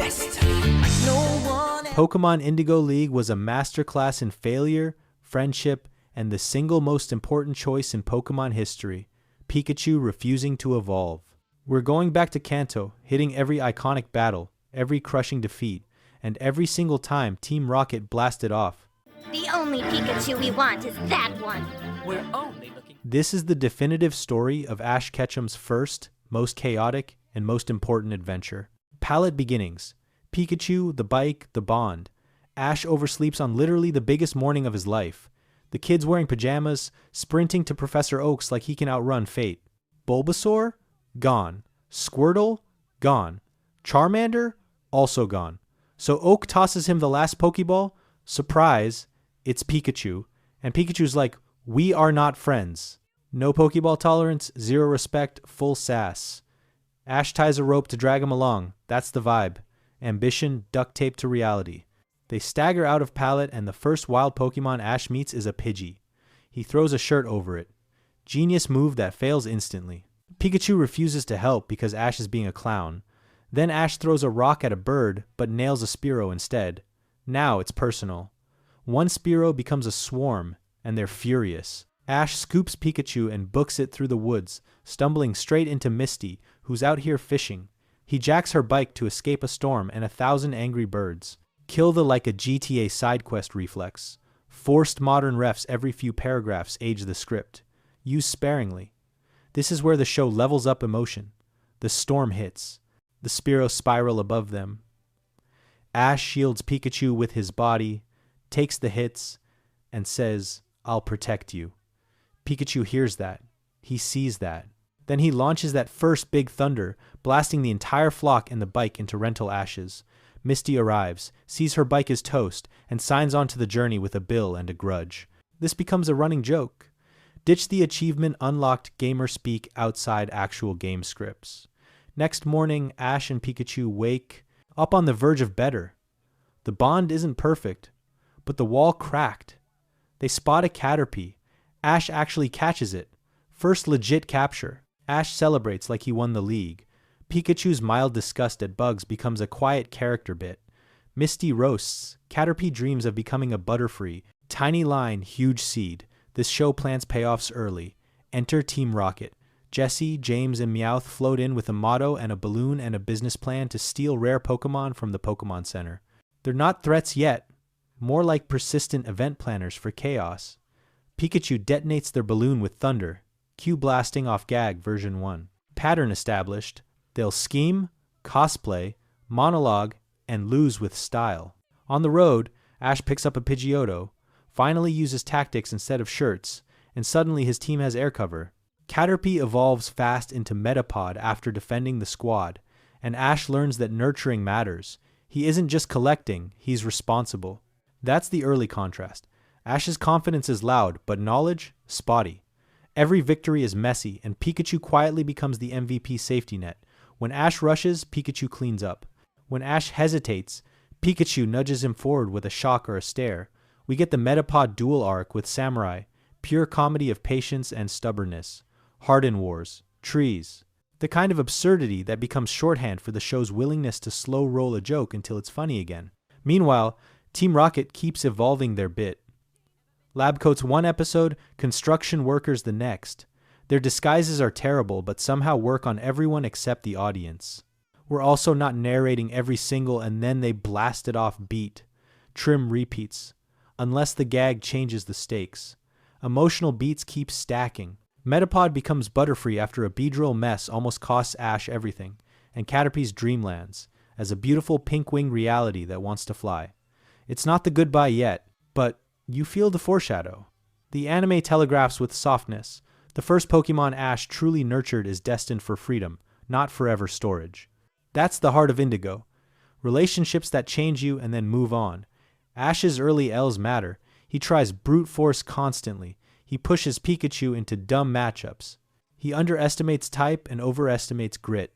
best. Like no one else. Pokémon Indigo League was a masterclass in failure, friendship, and the single most important choice in Pokémon history, Pikachu refusing to evolve. We're going back to Kanto, hitting every iconic battle, every crushing defeat, and every single time Team Rocket blasted off. The only Pikachu we want is that one. We're only looking. This is the definitive story of Ash Ketchum's first, most chaotic, and most important adventure. Pallet beginnings. Pikachu, the bike, the bond. Ash oversleeps on literally the biggest morning of his life. The kid's wearing pajamas, sprinting to Professor Oak's like he can outrun fate. Bulbasaur? Gone. Squirtle? Gone. Charmander? Also gone. So Oak tosses him the last Pokeball. Surprise, it's Pikachu. And Pikachu's like, we are not friends. No Pokeball tolerance, zero respect, full sass. Ash ties a rope to drag him along. That's the vibe. Ambition duct taped to reality. They stagger out of Pallet, and the first wild Pokemon Ash meets is a Pidgey. He throws a shirt over it. Genius move that fails instantly. Pikachu refuses to help because Ash is being a clown. Then Ash throws a rock at a bird, but nails a Spearow instead. Now it's personal. One Spearow becomes a swarm, and they're furious. Ash scoops Pikachu and books it through the woods, stumbling straight into Misty, who's out here fishing. He jacks her bike to escape a storm and 1,000 angry birds. Kill the like a GTA side quest reflex. Forced modern refs every few paragraphs age the script. Use sparingly. This is where the show levels up emotion. The storm hits. The Spearow spiral above them. Ash shields Pikachu with his body, takes the hits, and says, I'll protect you. Pikachu hears that. He sees that. Then he launches that first big thunder, blasting the entire flock and the bike into rental ashes. Misty arrives, sees her bike is toast, and signs on to the journey with a bill and a grudge. This becomes a running joke. Ditch the achievement unlocked gamer speak outside actual game scripts. Next morning, Ash and Pikachu wake up on the verge of better. The bond isn't perfect, but the wall cracked. They spot a Caterpie. Ash actually catches it. First legit capture. Ash celebrates like he won the league. Pikachu's mild disgust at bugs becomes a quiet character bit. Misty roasts. Caterpie dreams of becoming a Butterfree. Tiny line, huge seed. This show plants payoffs early. Enter Team Rocket. Jessie, James, and Meowth float in with a motto and a balloon and a business plan to steal rare Pokemon from the Pokemon Center. They're not threats yet. More like persistent event planners for chaos. Pikachu detonates their balloon with thunder. Cue blasting off Gag version 1. Pattern established. They'll scheme, cosplay, monologue, and lose with style. On the road, Ash picks up a Pidgeotto, finally uses tactics instead of shirts, and suddenly his team has air cover. Caterpie evolves fast into Metapod after defending the squad, and Ash learns that nurturing matters. He isn't just collecting, he's responsible. That's the early contrast. Ash's confidence is loud, but knowledge, spotty. Every victory is messy, and Pikachu quietly becomes the MVP safety net. When Ash rushes, Pikachu cleans up. When Ash hesitates, Pikachu nudges him forward with a shock or a stare. We get the Metapod duel arc with Samurai, pure comedy of patience and stubbornness. Harden Wars, trees. The kind of absurdity that becomes shorthand for the show's willingness to slow roll a joke until it's funny again. Meanwhile, Team Rocket keeps evolving their bit. Labcoats one episode, construction workers the next. Their disguises are terrible, but somehow work on everyone except the audience. We're also not narrating every single and then they blast it off beat. Trim repeats. Unless the gag changes the stakes. Emotional beats keep stacking. Metapod becomes Butterfree after a Beedrill mess almost costs Ash everything, and Caterpie's dreamlands, as a beautiful pink-winged reality that wants to fly. It's not the goodbye yet, but you feel the foreshadow. The anime telegraphs with softness. The first Pokemon Ash truly nurtured is destined for freedom, not forever storage. That's the heart of Indigo. Relationships that change you and then move on. Ash's early L's matter. He tries brute force constantly. He pushes Pikachu into dumb matchups. He underestimates type and overestimates grit.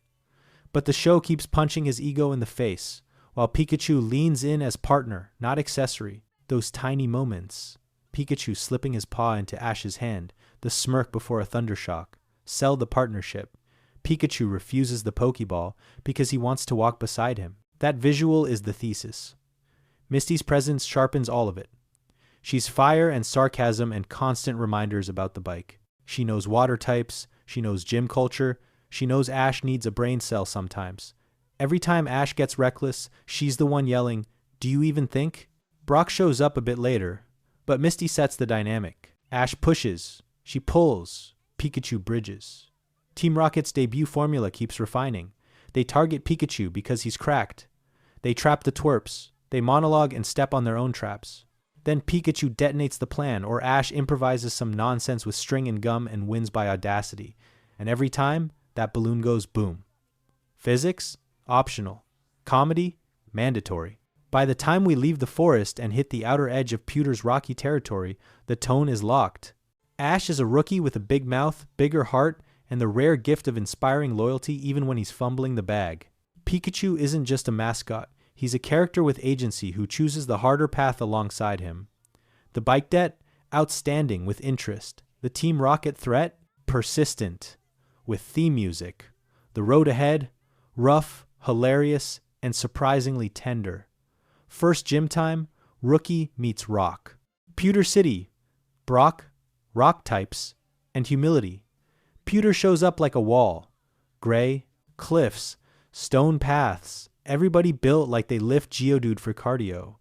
But the show keeps punching his ego in the face, while Pikachu leans in as partner, not accessory. Those tiny moments. Pikachu slipping his paw into Ash's hand, the smirk before a thundershock. Sell the partnership. Pikachu refuses the Pokeball because he wants to walk beside him. That visual is the thesis. Misty's presence sharpens all of it. She's fire and sarcasm and constant reminders about the bike. She knows water types, she knows gym culture, she knows Ash needs a brain cell sometimes. Every time Ash gets reckless, she's the one yelling, "Do you even think?" Brock shows up a bit later, but Misty sets the dynamic. Ash pushes, she pulls, Pikachu bridges. Team Rocket's debut formula keeps refining. They target Pikachu because he's cracked. They trap the twerps. They monologue and step on their own traps. Then Pikachu detonates the plan, or Ash improvises some nonsense with string and gum and wins by audacity. And every time, that balloon goes boom. Physics? Optional. Comedy? Mandatory. By the time we leave the forest and hit the outer edge of Pewter's rocky territory, the tone is locked. Ash is a rookie with a big mouth, bigger heart, and the rare gift of inspiring loyalty even when he's fumbling the bag. Pikachu isn't just a mascot. He's a character with agency who chooses the harder path alongside him. The bike debt? Outstanding with interest. The Team Rocket threat? Persistent. With theme music. The road ahead? Rough, hilarious, and surprisingly tender. First gym time? Rookie meets rock. Pewter City? Brock, rock types, and humility. Pewter shows up like a wall. Gray, cliffs, stone paths, everybody built like they lift Geodude for cardio.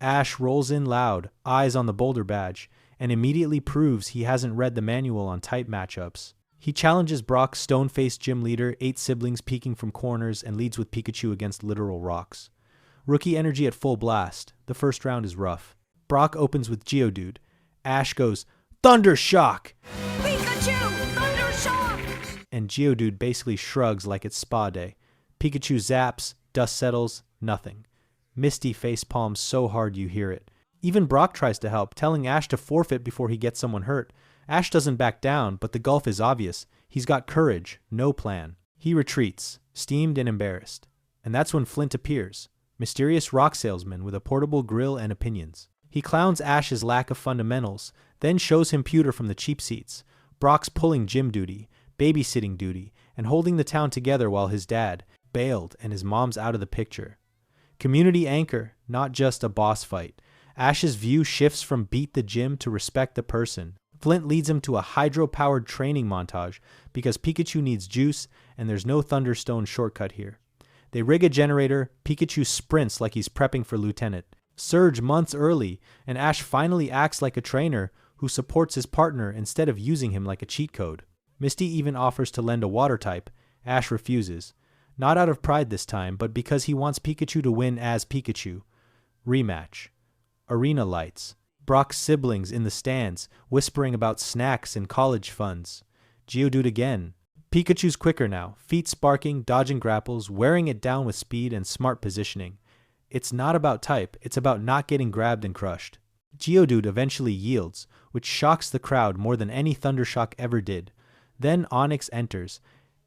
Ash rolls in loud, eyes on the boulder badge, and immediately proves he hasn't read the manual on type matchups. He challenges Brock's stone-faced gym leader, 8 siblings peeking from corners, and leads with Pikachu against literal rocks. Rookie energy at full blast. The first round is rough. Brock opens with Geodude. Ash goes, "Thunder Shock!" Pikachu! Thunder Shock! And Geodude basically shrugs like it's spa day. Pikachu zaps, dust settles, nothing. Misty face palms so hard you hear it. Even Brock tries to help, telling Ash to forfeit before he gets someone hurt. Ash doesn't back down, but the gulf is obvious. He's got courage, no plan. He retreats, steamed and embarrassed. And that's when Flint appears, mysterious rock salesman with a portable grill and opinions. He clowns Ash's lack of fundamentals, then shows him Pewter from the cheap seats. Brock's pulling gym duty, babysitting duty, and holding the town together while his dad bailed and his mom's out of the picture. Community anchor, not just a boss fight. Ash's view shifts from beat the gym to respect the person. Flint leads him to a hydro-powered training montage because Pikachu needs juice and there's no Thunderstone shortcut here. They rig a generator, Pikachu sprints like he's prepping for Lieutenant. Surge months early, and Ash finally acts like a trainer who supports his partner instead of using him like a cheat code. Misty even offers to lend a water type. Ash refuses. Not out of pride this time, but because he wants Pikachu to win as Pikachu. Rematch. Arena lights. Brock's siblings in the stands, whispering about snacks and college funds. Geodude again. Pikachu's quicker now, feet sparking, dodging grapples, wearing it down with speed and smart positioning. It's not about type, it's about not getting grabbed and crushed. Geodude eventually yields, which shocks the crowd more than any Thundershock ever did. Then Onix enters.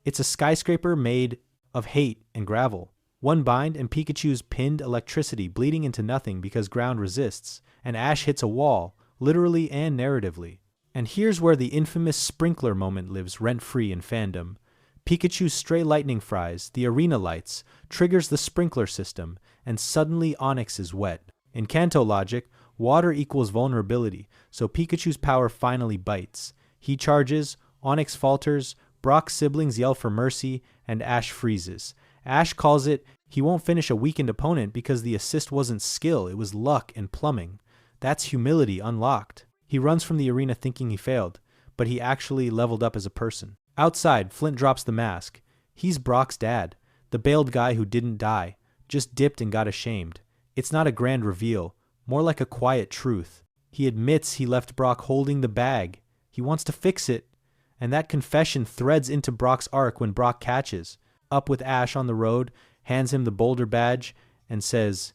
It's a skyscraper made of hate and gravel. One bind and Pikachu's pinned electricity bleeding into nothing because ground resists, and Ash hits a wall, literally and narratively. And here's where the infamous sprinkler moment lives rent-free in fandom. Pikachu's stray lightning fries, the arena lights, triggers the sprinkler system, and suddenly Onix is wet. In Kanto logic, water equals vulnerability, so Pikachu's power finally bites. He charges, Onix falters, Brock's siblings yell for mercy, and Ash freezes. Ash calls it, he won't finish a weakened opponent because the assist wasn't skill, it was luck and plumbing. That's humility unlocked. He runs from the arena thinking he failed, but he actually leveled up as a person. Outside, Flint drops the mask. He's Brock's dad, the bailed guy who didn't die, just dipped and got ashamed. It's not a grand reveal, more like a quiet truth. He admits he left Brock holding the bag. He wants to fix it. And that confession threads into Brock's arc when Brock catches up with Ash on the road, hands him the boulder badge, and says,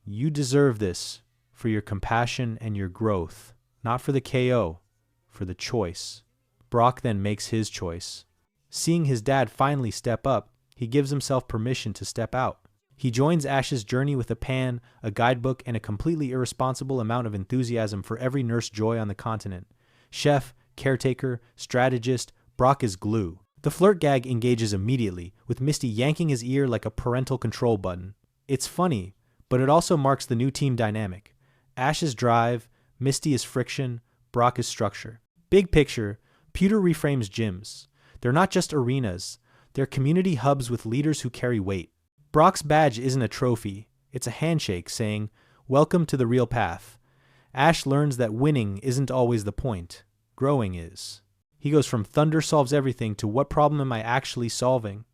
"You deserve this for your compassion and your growth, not for the KO, for the choice." Brock then makes his choice. Seeing his dad finally step up, he gives himself permission to step out. He joins Ash's journey with a pan, a guidebook, and a completely irresponsible amount of enthusiasm for every Nurse Joy on the continent. Chef, caretaker, strategist, Brock is glue. The flirt gag engages immediately, with Misty yanking his ear like a parental control button. It's funny, but it also marks the new team dynamic. Ash is drive, Misty is friction, Brock is structure. Big picture, Pewter reframes gyms. They're not just arenas, they're community hubs with leaders who carry weight. Brock's badge isn't a trophy, it's a handshake saying, "Welcome to the real path." Ash learns that winning isn't always the point, growing is. He goes from thunder solves everything to what problem am I actually solving?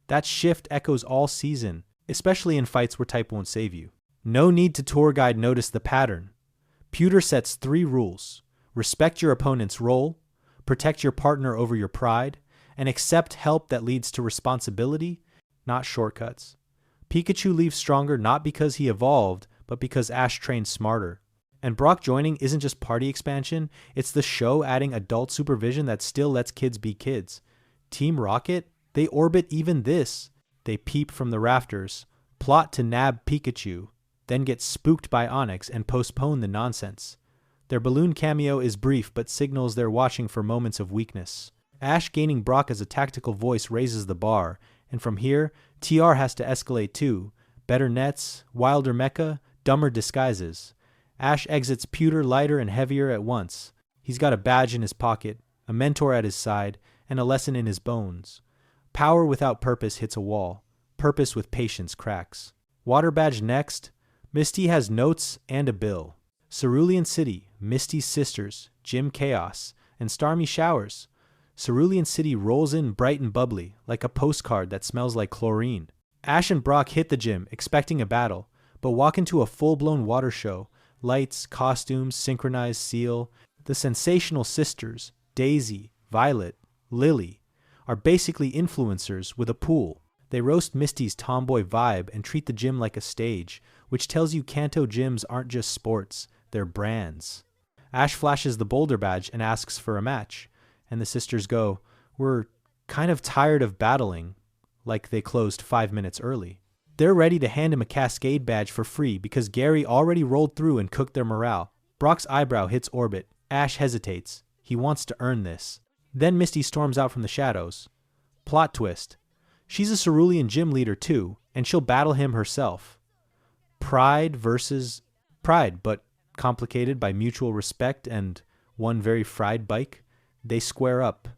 That shift echoes all season, especially in fights where type won't save you. No need to tour guide notice the pattern. Pewter sets 3 rules. Respect your opponent's role, protect your partner over your pride, and accept help that leads to responsibility, not shortcuts. Pikachu leaves stronger not because he evolved, but because Ash trained smarter. And Brock joining isn't just party expansion, it's the show adding adult supervision that still lets kids be kids. Team Rocket, they orbit even this. They peep from the rafters, plot to nab Pikachu, then get spooked by Onix and postpone the nonsense. Their balloon cameo is brief but signals they're watching for moments of weakness. Ash gaining Brock as a tactical voice raises the bar, and from here, TR has to escalate too. Better nets, wilder mecha, dumber disguises. Ash exits Pewter lighter and heavier at once. He's got a badge in his pocket, a mentor at his side, and a lesson in his bones. Power without purpose hits a wall. Purpose with patience cracks. Water badge next. Misty has notes and a bill. Cerulean City, Misty's sisters, Gym Chaos, and Starmie showers. Cerulean City rolls in bright and bubbly, like a postcard that smells like chlorine. Ash and Brock hit the gym, expecting a battle, but walk into a full-blown water show. Lights, costumes, synchronized seal. The sensational sisters, Daisy, Violet, Lily, are basically influencers with a pool. They roast Misty's tomboy vibe and treat the gym like a stage, which tells you Kanto gyms aren't just sports, they're brands. Ash flashes the boulder badge and asks for a match, and the sisters go, "We're kind of tired of battling," like they closed 5 minutes early. They're ready to hand him a Cascade badge for free because Gary already rolled through and cooked their morale. Brock's eyebrow hits orbit. Ash hesitates. He wants to earn this. Then Misty storms out from the shadows. Plot twist. She's a Cerulean gym leader too, and she'll battle him herself. Pride versus pride, but complicated by mutual respect and one very fried bike. They square up.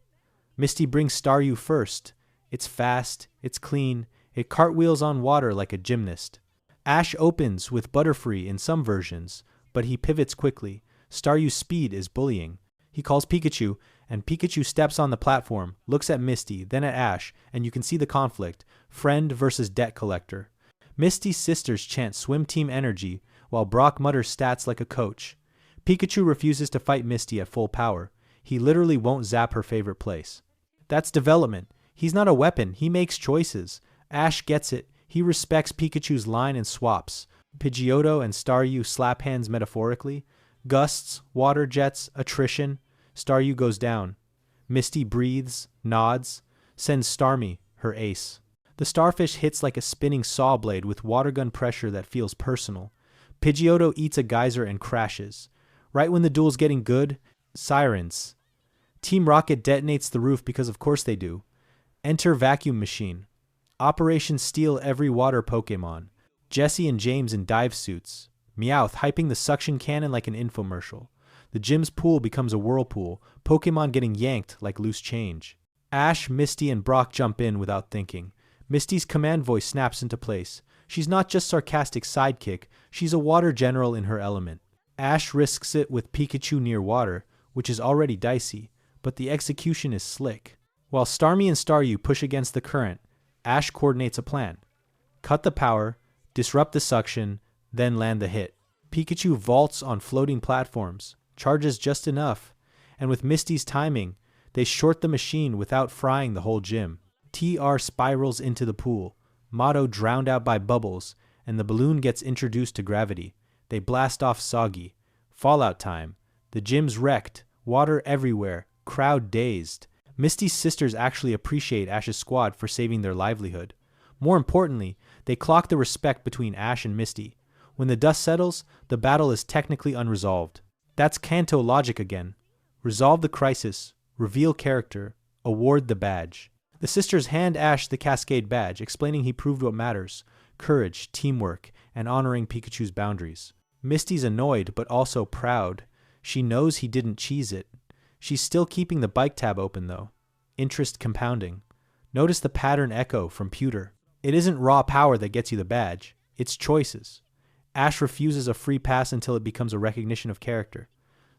Misty brings Staryu first. It's fast, it's clean, it cartwheels on water like a gymnast. Ash opens with Butterfree in some versions, but he pivots quickly. Staryu's speed is bullying. He calls Pikachu, and Pikachu steps on the platform, looks at Misty, then at Ash, and you can see the conflict. Friend versus debt collector. Misty's sisters chant swim team energy, while Brock mutters stats like a coach. Pikachu refuses to fight Misty at full power. He literally won't zap her favorite place. That's development. He's not a weapon, he makes choices. Ash gets it. He respects Pikachu's line and swaps. Pidgeotto and Staryu slap hands metaphorically. Gusts, water jets, attrition. Staryu goes down. Misty breathes, nods, sends Starmie, her ace. The starfish hits like a spinning saw blade with water gun pressure that feels personal. Pidgeotto eats a geyser and crashes. Right when the duel's getting good, sirens. Team Rocket detonates the roof because of course they do. Enter Vacuum Machine. Operation Steal every water Pokémon. Jessie and James in dive suits. Meowth hyping the suction cannon like an infomercial. The gym's pool becomes a whirlpool. Pokémon getting yanked like loose change. Ash, Misty, and Brock jump in without thinking. Misty's command voice snaps into place. She's not just sarcastic sidekick, she's a water general in her element. Ash risks it with Pikachu near water, which is already dicey, but the execution is slick. While Starmie and Staryu push against the current, Ash coordinates a plan. Cut the power, disrupt the suction, then land the hit. Pikachu vaults on floating platforms, charges just enough, and with Misty's timing, they short the machine without frying the whole gym. TR spirals into the pool, Motto drowned out by bubbles, and the balloon gets introduced to gravity. They blast off Soggy. Fallout time. The gym's wrecked, water everywhere, crowd dazed. Misty's sisters actually appreciate Ash's squad for saving their livelihood. More importantly, they clock the respect between Ash and Misty. When the dust settles, the battle is technically unresolved. That's Kanto logic again. Resolve the crisis, reveal character, award the badge. The sisters hand Ash the Cascade badge, explaining he proved what matters. courage, teamwork, and honoring Pikachu's boundaries. Misty's annoyed but also proud. She knows he didn't cheese it. She's still keeping the bike tab open though. Interest compounding. Notice the pattern echo from Pewter. It isn't raw power that gets you the badge. It's choices. Ash refuses a free pass until it becomes a recognition of character.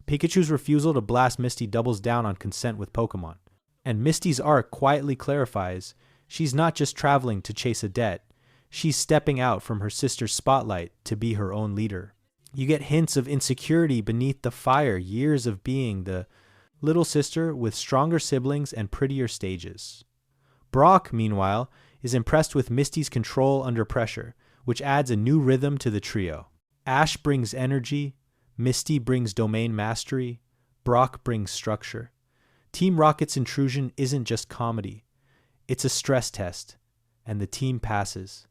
Pikachu's refusal to blast Misty doubles down on consent with Pokemon. And Misty's arc quietly clarifies she's not just traveling to chase a debt. She's stepping out from her sister's spotlight to be her own leader. You get hints of insecurity beneath the fire, years of being the little sister with stronger siblings and prettier stages. Brock, meanwhile, is impressed with Misty's control under pressure, which adds a new rhythm to the trio. Ash brings energy, Misty brings domain mastery, Brock brings structure. Team Rocket's intrusion isn't just comedy. It's a stress test, and the team passes.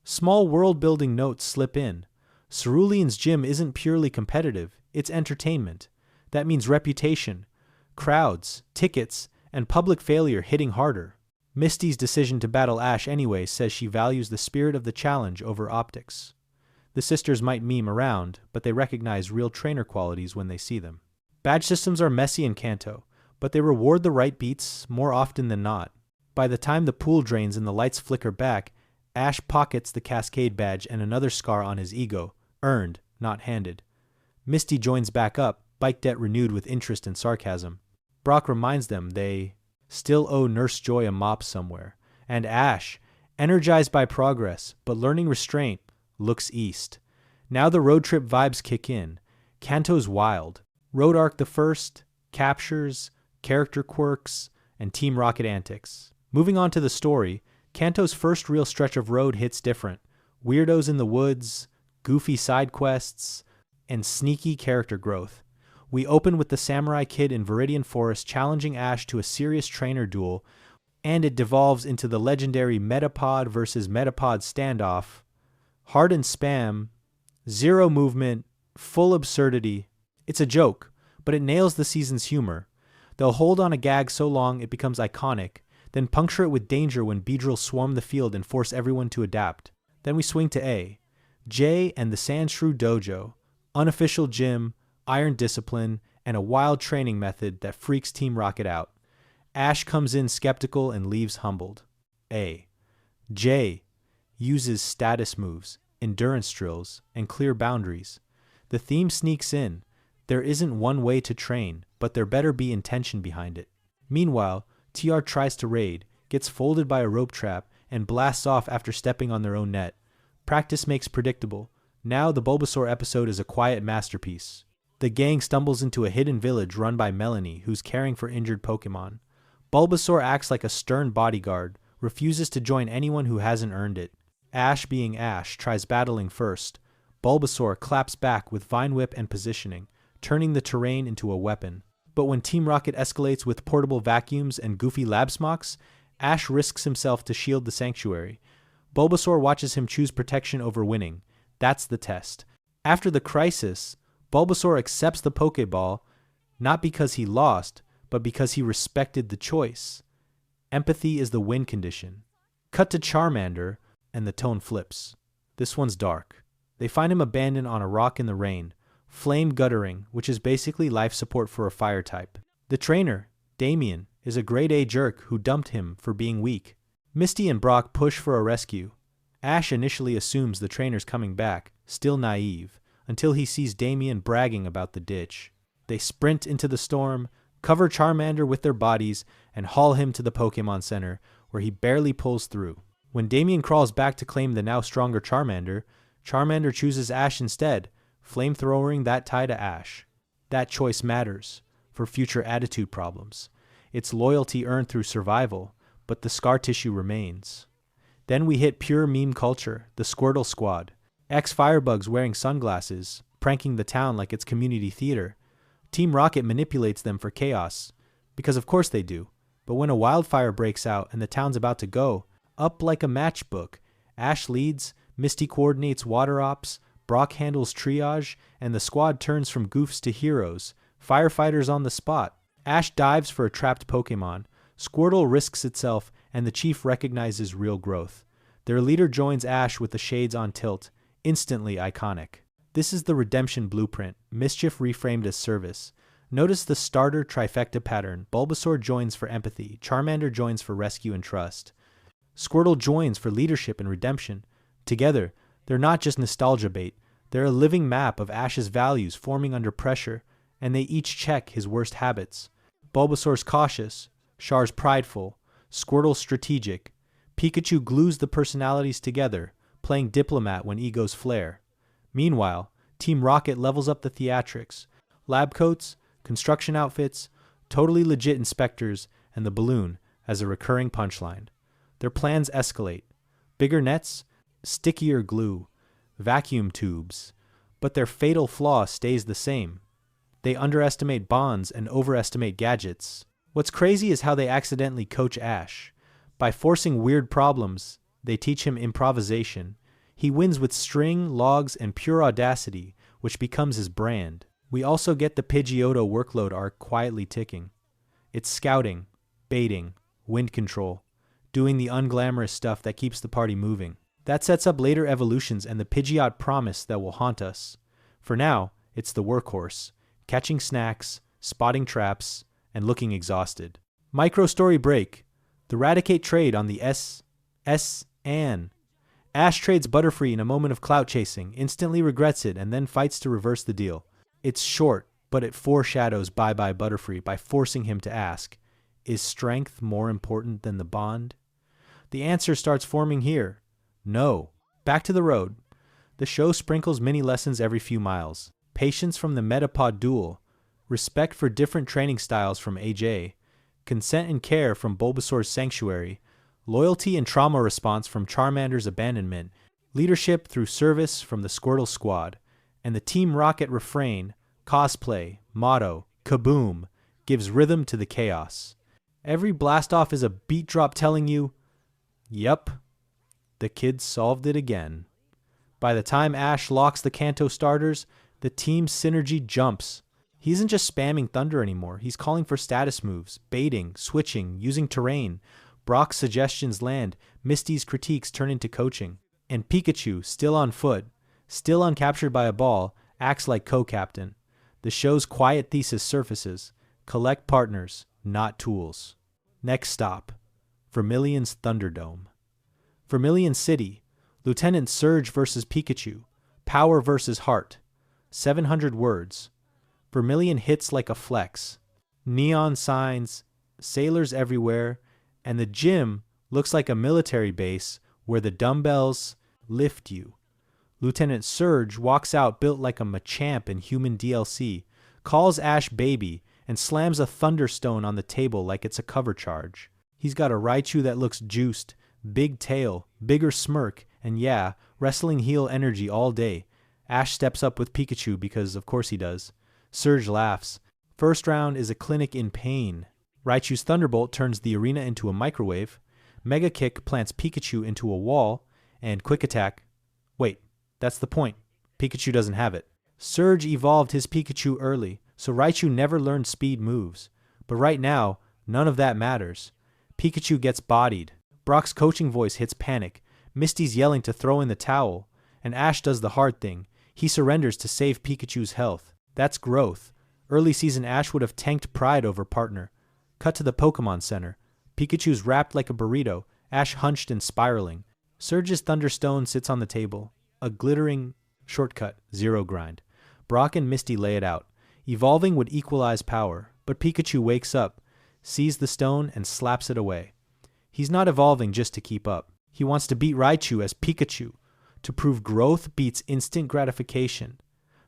Small world-building notes slip in. Cerulean's gym isn't purely competitive, it's entertainment. That means reputation, crowds, tickets, and public failure hitting harder. Misty's decision to battle Ash anyway says she values the spirit of the challenge over optics. The sisters might meme around, but they recognize real trainer qualities when they see them. Badge systems are messy in Kanto, but they reward the right beats more often than not. By the time the pool drains and the lights flicker back, Ash pockets the Cascade badge and another scar on his ego, earned, not handed. Misty joins back up, bike debt renewed with interest and sarcasm. Brock reminds them they still owe Nurse Joy a mop somewhere. And Ash, energized by progress, but learning restraint, looks east. Now the road trip vibes kick in. Kanto's wild. Road Arc the first, captures, character quirks, and Team Rocket antics. Moving on to the story, Kanto's first real stretch of road hits different. Weirdos in the woods, goofy side quests, and sneaky character growth. We open with the Samurai Kid in Viridian Forest challenging Ash to a serious trainer duel, and it devolves into the legendary Metapod versus Metapod standoff. Hard and spam, zero movement, full absurdity. It's a joke, but it nails the season's humor. They'll hold on a gag so long it becomes iconic, then puncture it with danger when Beedrill swarm the field and force everyone to adapt. Then we swing to A. J and the Sandshrew Dojo, unofficial gym, iron discipline, and a wild training method that freaks Team Rocket out. Ash comes in skeptical and leaves humbled. A. J uses status moves, endurance drills, and clear boundaries. The theme sneaks in. There isn't one way to train, but there better be intention behind it. Meanwhile, TR tries to raid, gets folded by a rope trap, and blasts off after stepping on their own net. Practice makes predictable. Now the Bulbasaur episode is a quiet masterpiece. The gang stumbles into a hidden village run by Melanie, who's caring for injured Pokemon. Bulbasaur acts like a stern bodyguard, refuses to join anyone who hasn't earned it. Ash, being Ash, tries battling first. Bulbasaur claps back with Vine Whip and positioning, turning the terrain into a weapon. But when Team Rocket escalates with portable vacuums and goofy lab smocks, Ash risks himself to shield the sanctuary. Bulbasaur watches him choose protection over winning. That's the test. After the crisis, Bulbasaur accepts the Pokeball, not because he lost, but because he respected the choice. Empathy is the win condition. Cut to Charmander, and the tone flips. This one's dark. They find him abandoned on a rock in the rain, flame guttering, which is basically life support for a fire type. The trainer, Damien, is a grade A jerk who dumped him for being weak. Misty and Brock push for a rescue. Ash initially assumes the trainer's coming back, still naive, until he sees Damien bragging about the ditch. They sprint into the storm, cover Charmander with their bodies, and haul him to the Pokémon Center, where he barely pulls through. When Damien crawls back to claim the now stronger Charmander, Charmander chooses Ash instead, flamethrowering that tie to Ash. That choice matters, for future attitude problems. It's loyalty earned through survival, but the scar tissue remains. Then we hit pure meme culture, the Squirtle Squad. Ex-Firebugs wearing sunglasses, pranking the town like it's community theater. Team Rocket manipulates them for chaos, because of course they do. But when a wildfire breaks out and the town's about to go, up like a matchbook, Ash leads, Misty coordinates water ops, Brock handles triage, and the squad turns from goofs to heroes, firefighters on the spot. Ash dives for a trapped Pokemon, Squirtle risks itself, and the chief recognizes real growth. Their leader joins Ash with the shades on tilt, instantly iconic. This is the redemption blueprint, mischief reframed as service. Notice the starter trifecta pattern. Bulbasaur joins for empathy, Charmander joins for rescue and trust. Squirtle joins for leadership and redemption. Together, they're not just nostalgia bait, they're a living map of Ash's values forming under pressure, and they each check his worst habits. Bulbasaur's cautious, Char's prideful, Squirtle's strategic. Pikachu glues the personalities together, playing diplomat when egos flare. Meanwhile, Team Rocket levels up the theatrics. Lab coats, construction outfits, totally legit inspectors, and the balloon as a recurring punchline. Their plans escalate. Bigger nets, stickier glue, vacuum tubes. But their fatal flaw stays the same. They underestimate bonds and overestimate gadgets. What's crazy is how they accidentally coach Ash. By forcing weird problems, they teach him improvisation. He wins with string, logs, and pure audacity, which becomes his brand. We also get the Pidgeotto workload arc quietly ticking. It's scouting, baiting, wind control, doing the unglamorous stuff that keeps the party moving. That sets up later evolutions and the Pidgeot promise that will haunt us. For now, it's the workhorse, catching snacks, spotting traps, and looking exhausted. Micro story break. The Raticate trade on the S.N. Ash trades Butterfree in a moment of clout chasing, instantly regrets it, and then fights to reverse the deal. It's short, but it foreshadows bye-bye Butterfree by forcing him to ask, is strength more important than the bond? The answer starts forming here. No. Back to the road. The show sprinkles mini lessons every few miles. Patience from the Metapod duel. Respect for different training styles from AJ. Consent and care from Bulbasaur's Sanctuary. Loyalty and trauma response from Charmander's abandonment. Leadership through service from the Squirtle squad. And the Team Rocket refrain, cosplay, motto, kaboom, gives rhythm to the chaos. Every blast-off is a beat drop telling you, yep, the kids solved it again. By the time Ash locks the Kanto starters, the team's synergy jumps. He isn't just spamming Thunder anymore, he's calling for status moves, baiting, switching, using terrain. Brock's suggestions land, Misty's critiques turn into coaching. And Pikachu, still on foot, still uncaptured by a ball, acts like co-captain. The show's quiet thesis surfaces. Collect partners, not tools. Next stop, Vermillion's Thunderdome. Vermilion City, Lieutenant Surge versus Pikachu, Power versus Heart. 700 words. Vermilion hits like a flex. Neon signs, sailors everywhere, and the gym looks like a military base where the dumbbells lift you. Lieutenant Surge walks out built like a Machamp in human DLC, calls Ash baby, and slams a Thunderstone on the table like it's a cover charge. He's got a Raichu that looks juiced, big tail, bigger smirk, and yeah, wrestling heel energy all day. Ash steps up with Pikachu because of course he does. Surge laughs. First round is a clinic in pain. Raichu's Thunderbolt turns the arena into a microwave. Mega Kick plants Pikachu into a wall, and Quick Attack. Wait, that's the point. Pikachu doesn't have it. Surge evolved his Pikachu early, so Raichu never learned speed moves. But right now, none of that matters. Pikachu gets bodied. Brock's coaching voice hits panic. Misty's yelling to throw in the towel. And Ash does the hard thing. He surrenders to save Pikachu's health. That's growth. Early season Ash would have tanked pride over partner. Cut to the Pokémon Center. Pikachu's wrapped like a burrito, Ash hunched and spiraling. Surge's Thunderstone sits on the table. A glittering shortcut, zero grind. Brock and Misty lay it out. Evolving would equalize power, but Pikachu wakes up, sees the stone, and slaps it away. He's not evolving just to keep up. He wants to beat Raichu as Pikachu, to prove growth beats instant gratification.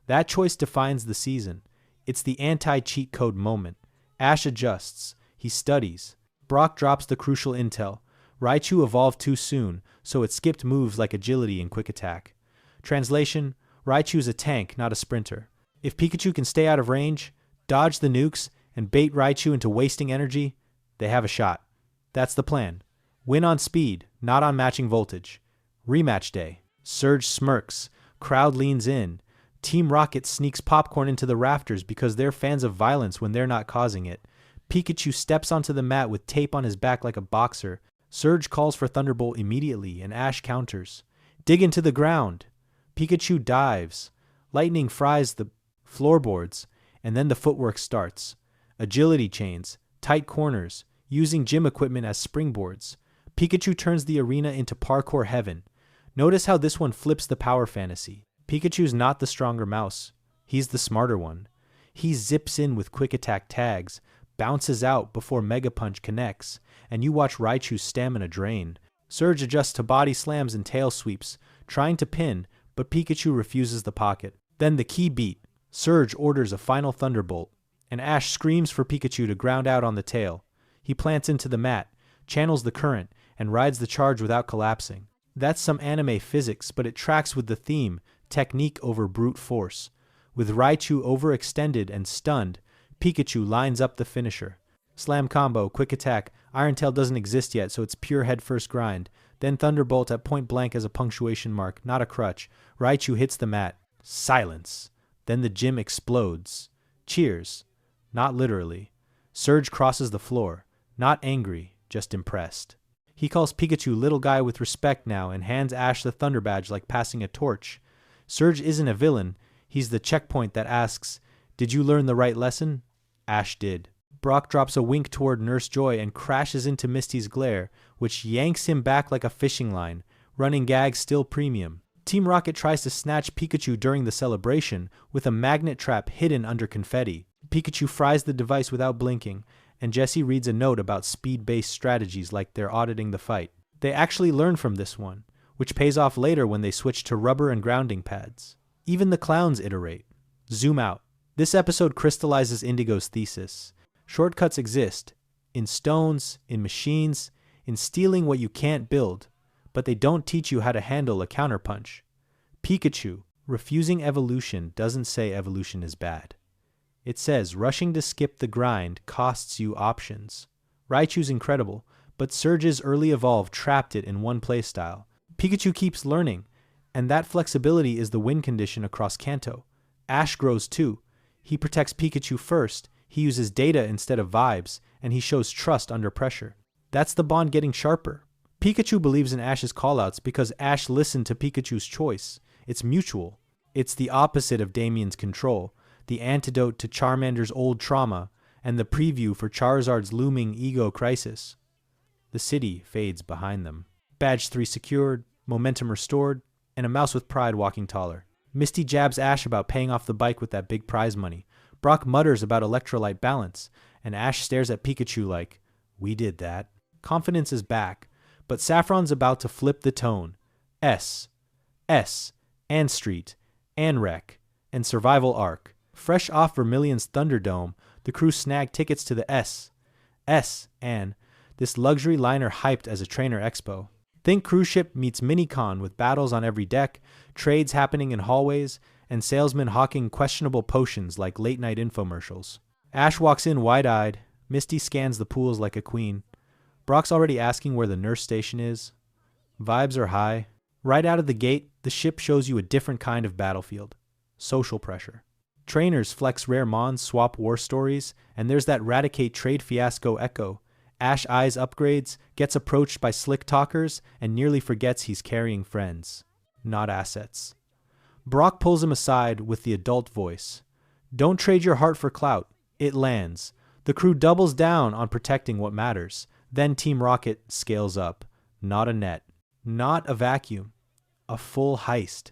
That choice defines the season. It's the anti-cheat code moment. Ash adjusts. He studies. Brock drops the crucial intel. Raichu evolved too soon, so it skipped moves like agility and quick attack. Translation, Raichu's a tank, not a sprinter. If Pikachu can stay out of range, dodge the nukes, and bait Raichu into wasting energy, they have a shot. That's the plan. Win on speed, not on matching voltage. Rematch day. Surge smirks. Crowd leans in. Team Rocket sneaks popcorn into the rafters because they're fans of violence when they're not causing it. Pikachu steps onto the mat with tape on his back like a boxer. Surge calls for Thunderbolt immediately, and Ash counters. Dig into the ground. Pikachu dives. Lightning fries the floorboards, and then the footwork starts. Agility chains, tight corners, using gym equipment as springboards. Pikachu turns the arena into parkour heaven. Notice how this one flips the power fantasy. Pikachu's not the stronger mouse. He's the smarter one. He zips in with quick attack tags, bounces out before Mega Punch connects, and you watch Raichu's stamina drain. Surge adjusts to body slams and tail sweeps, trying to pin, but Pikachu refuses the pocket. Then the key beat. Surge orders a final Thunderbolt, and Ash screams for Pikachu to ground out on the tail. He plants into the mat, channels the current, and rides the charge without collapsing. That's some anime physics, but it tracks with the theme, technique over brute force. With Raichu overextended and stunned, Pikachu lines up the finisher. Slam combo, quick attack, Iron Tail doesn't exist yet, so it's pure head-first grind. Then Thunderbolt at point blank as a punctuation mark, not a crutch. Raichu hits the mat. Silence. Then the gym explodes. Cheers. Not literally. Surge crosses the floor. Not angry, just impressed. He calls Pikachu little guy with respect now and hands Ash the Thunder Badge like passing a torch. Surge isn't a villain. He's the checkpoint that asks, "Did you learn the right lesson?" Ash did. Brock drops a wink toward Nurse Joy and crashes into Misty's glare, which yanks him back like a fishing line. Running gag still premium. Team Rocket tries to snatch Pikachu during the celebration with a magnet trap hidden under confetti. Pikachu fries the device without blinking, and Jessie reads a note about speed-based strategies like they're auditing the fight. They actually learn from this one, which pays off later when they switch to rubber and grounding pads. Even the clowns iterate. Zoom out. This episode crystallizes Indigo's thesis. Shortcuts exist. In stones, in machines, in stealing what you can't build. But they don't teach you how to handle a counterpunch. Pikachu, refusing evolution doesn't say evolution is bad. It says rushing to skip the grind costs you options. Raichu's incredible, but Surge's early evolve trapped it in one playstyle. Pikachu keeps learning, and that flexibility is the win condition across Kanto. Ash grows too. He protects Pikachu first, he uses data instead of vibes, and he shows trust under pressure. That's the bond getting sharper. Pikachu believes in Ash's callouts because Ash listened to Pikachu's choice. It's mutual. It's the opposite of Damien's control, the antidote to Charmander's old trauma, and the preview for Charizard's looming ego crisis. The city fades behind them. Badge 3 secured, momentum restored, and a mouse with pride walking taller. Misty jabs Ash about paying off the bike with that big prize money. Brock mutters about electrolyte balance, and Ash stares at Pikachu like, "We did that." Confidence is back, but Saffron's about to flip the tone. S, and Street, and Wreck, and Survival Arc. Fresh off Vermillion's Thunderdome, the crew snag tickets to the S, and this luxury liner hyped as a trainer expo. Think cruise ship meets minicon with battles on every deck, trades happening in hallways, and salesmen hawking questionable potions like late-night infomercials. Ash walks in wide-eyed. Misty scans the pools like a queen. Brock's already asking where the nurse station is. Vibes are high. Right out of the gate, the ship shows you a different kind of battlefield. Social pressure. Trainers flex rare mons, swap war stories, and there's that Raticate trade fiasco echo. Ash eyes upgrades, gets approached by slick talkers, and nearly forgets he's carrying friends, not assets. Brock pulls him aside with the adult voice. Don't trade your heart for clout. It lands. The crew doubles down on protecting what matters. Then Team Rocket scales up. Not a net. Not a vacuum. A full heist.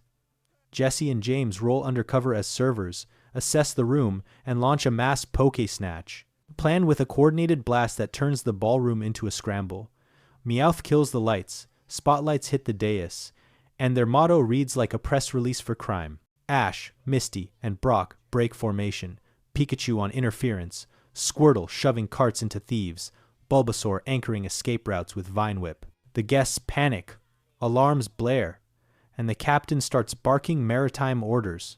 Jessie and James roll undercover as servers, assess the room, and launch a mass Poke-snatch. Planned with a coordinated blast that turns the ballroom into a scramble. Meowth kills the lights. Spotlights hit the dais. And their motto reads like a press release for crime. Ash, Misty, and Brock break formation. Pikachu on interference. Squirtle shoving carts into thieves. Bulbasaur anchoring escape routes with Vine Whip. The guests panic. Alarms blare. And the captain starts barking maritime orders.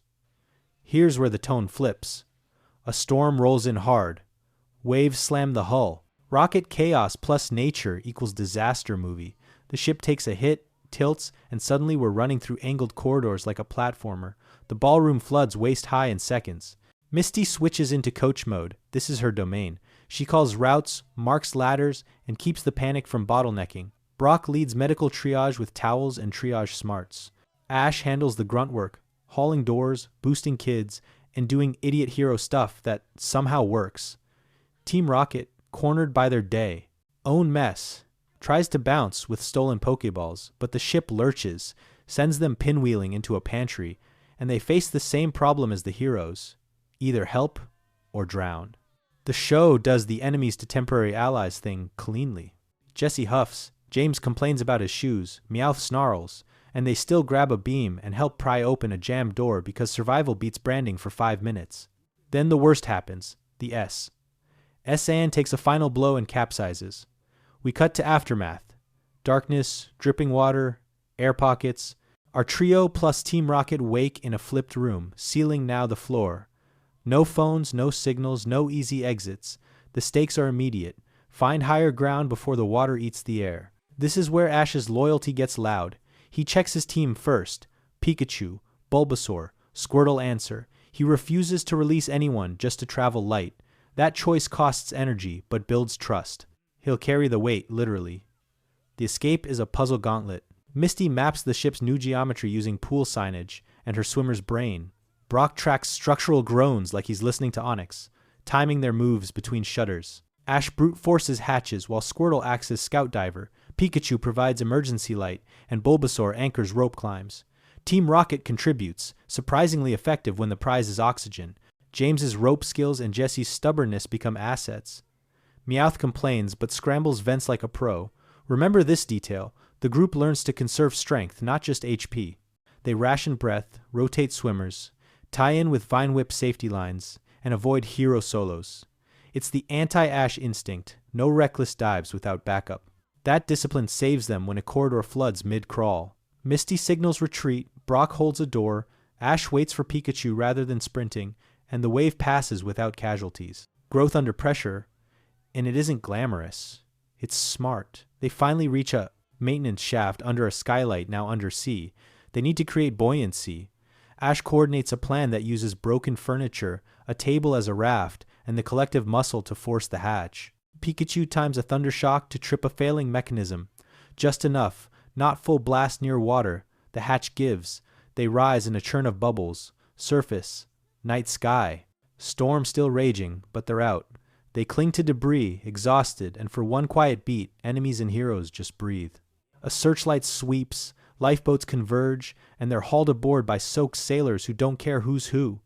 Here's where the tone flips. A storm rolls in hard. Waves slam the hull. Rocket chaos plus nature equals disaster movie. The ship takes a hit, tilts, and suddenly we're running through angled corridors like a platformer. The ballroom floods waist high in seconds. Misty switches into coach mode. This is her domain. She calls routes, marks ladders, and keeps the panic from bottlenecking. Brock leads medical triage with towels and triage smarts. Ash handles the grunt work, hauling doors, boosting kids, and doing idiot hero stuff that somehow works. Team Rocket, cornered by their day. Own mess. Tries to bounce with stolen Pokeballs, but the ship lurches, sends them pinwheeling into a pantry, and they face the same problem as the heroes. Either help or drown. The show does the enemies to temporary allies thing cleanly. Jessie huffs, James complains about his shoes, Meowth snarls, and they still grab a beam and help pry open a jammed door because survival beats branding for 5 minutes. Then the worst happens, the S. S-An takes a final blow and capsizes. We cut to aftermath. Darkness, dripping water, air pockets. Our trio plus Team Rocket wake in a flipped room, sealing now the floor. No phones, no signals, no easy exits. The stakes are immediate. Find higher ground before the water eats the air. This is where Ash's loyalty gets loud. He checks his team first. Pikachu, Bulbasaur, Squirtle answer. He refuses to release anyone just to travel light. That choice costs energy, but builds trust. He'll carry the weight, literally. The escape is a puzzle gauntlet. Misty maps the ship's new geometry using pool signage and her swimmer's brain. Brock tracks structural groans like he's listening to Onix, timing their moves between shutters. Ash brute forces hatches while Squirtle acts as scout diver. Pikachu provides emergency light, and Bulbasaur anchors rope climbs. Team Rocket contributes, surprisingly effective when the prize is oxygen. James's rope skills and Jessie's stubbornness become assets. Meowth complains but scrambles vents like a pro. Remember this detail, the group learns to conserve strength, not just HP. They ration breath, rotate swimmers, tie in with Vine Whip safety lines, and avoid hero solos. It's the anti-Ash instinct, no reckless dives without backup. That discipline saves them when a corridor floods mid-crawl. Misty signals retreat, Brock holds a door, Ash waits for Pikachu rather than sprinting, and the wave passes without casualties. Growth under pressure, and it isn't glamorous. It's smart. They finally reach a maintenance shaft under a skylight now under sea. They need to create buoyancy. Ash coordinates a plan that uses broken furniture, a table as a raft, and the collective muscle to force the hatch. Pikachu times a thunder shock to trip a failing mechanism. Just enough, not full blast near water. The hatch gives. They rise in a churn of bubbles. Surface. Night sky. Storm still raging, but they're out. They cling to debris, exhausted, and for one quiet beat, enemies and heroes just breathe. A searchlight sweeps, lifeboats converge, and they're hauled aboard by soaked sailors who don't care who's who.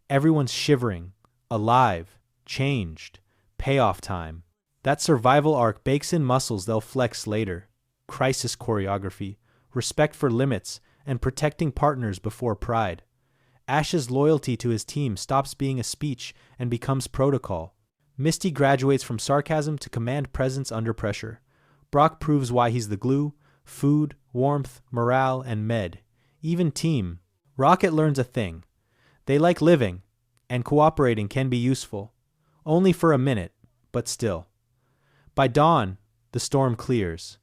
Everyone's shivering, alive, changed, payoff time. That survival arc bakes in muscles they'll flex later. Crisis choreography, respect for limits, and protecting partners before pride. Ash's loyalty to his team stops being a speech and becomes protocol. Misty graduates from sarcasm to command presence under pressure. Brock proves why he's the glue, food, warmth, morale, and med. Even team. Rocket learns a thing. They like living, and cooperating can be useful. Only for a minute, but still. By dawn, the storm clears.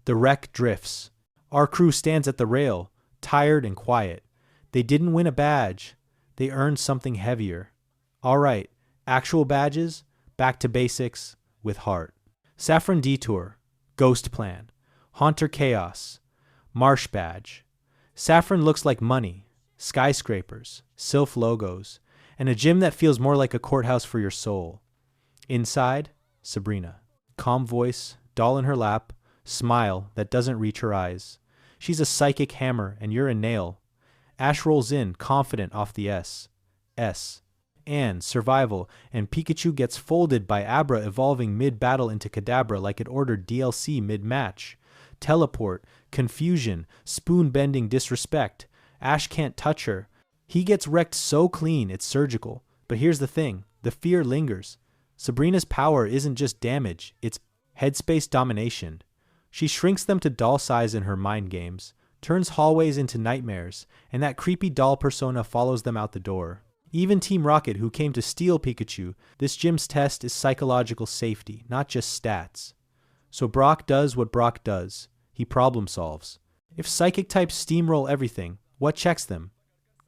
The wreck drifts. Our crew stands at the rail, tired and quiet. They didn't win a badge. They earned something heavier. All right, actual badges, back to basics, with heart. Saffron Detour, Ghost Plan, Haunter Chaos, Marsh Badge. Saffron looks like money, skyscrapers, Sylph logos, and a gym that feels more like a courthouse for your soul. Inside, Sabrina. Calm voice, doll in her lap, smile that doesn't reach her eyes. She's a psychic hammer and you're a nail. Ash rolls in, confident off the S. And survival, and Pikachu gets folded by Abra evolving mid-battle into Kadabra like it ordered DLC mid-match. Teleport, confusion, spoon-bending disrespect. Ash can't touch her. He gets wrecked so clean it's surgical. But here's the thing, the fear lingers. Sabrina's power isn't just damage, it's headspace domination. She shrinks them to doll size in her mind games, turns hallways into nightmares, and that creepy doll persona follows them out the door. Even Team Rocket, who came to steal Pikachu, this gym's test is psychological safety, not just stats. So Brock does what Brock does. He problem solves. If psychic types steamroll everything, what checks them?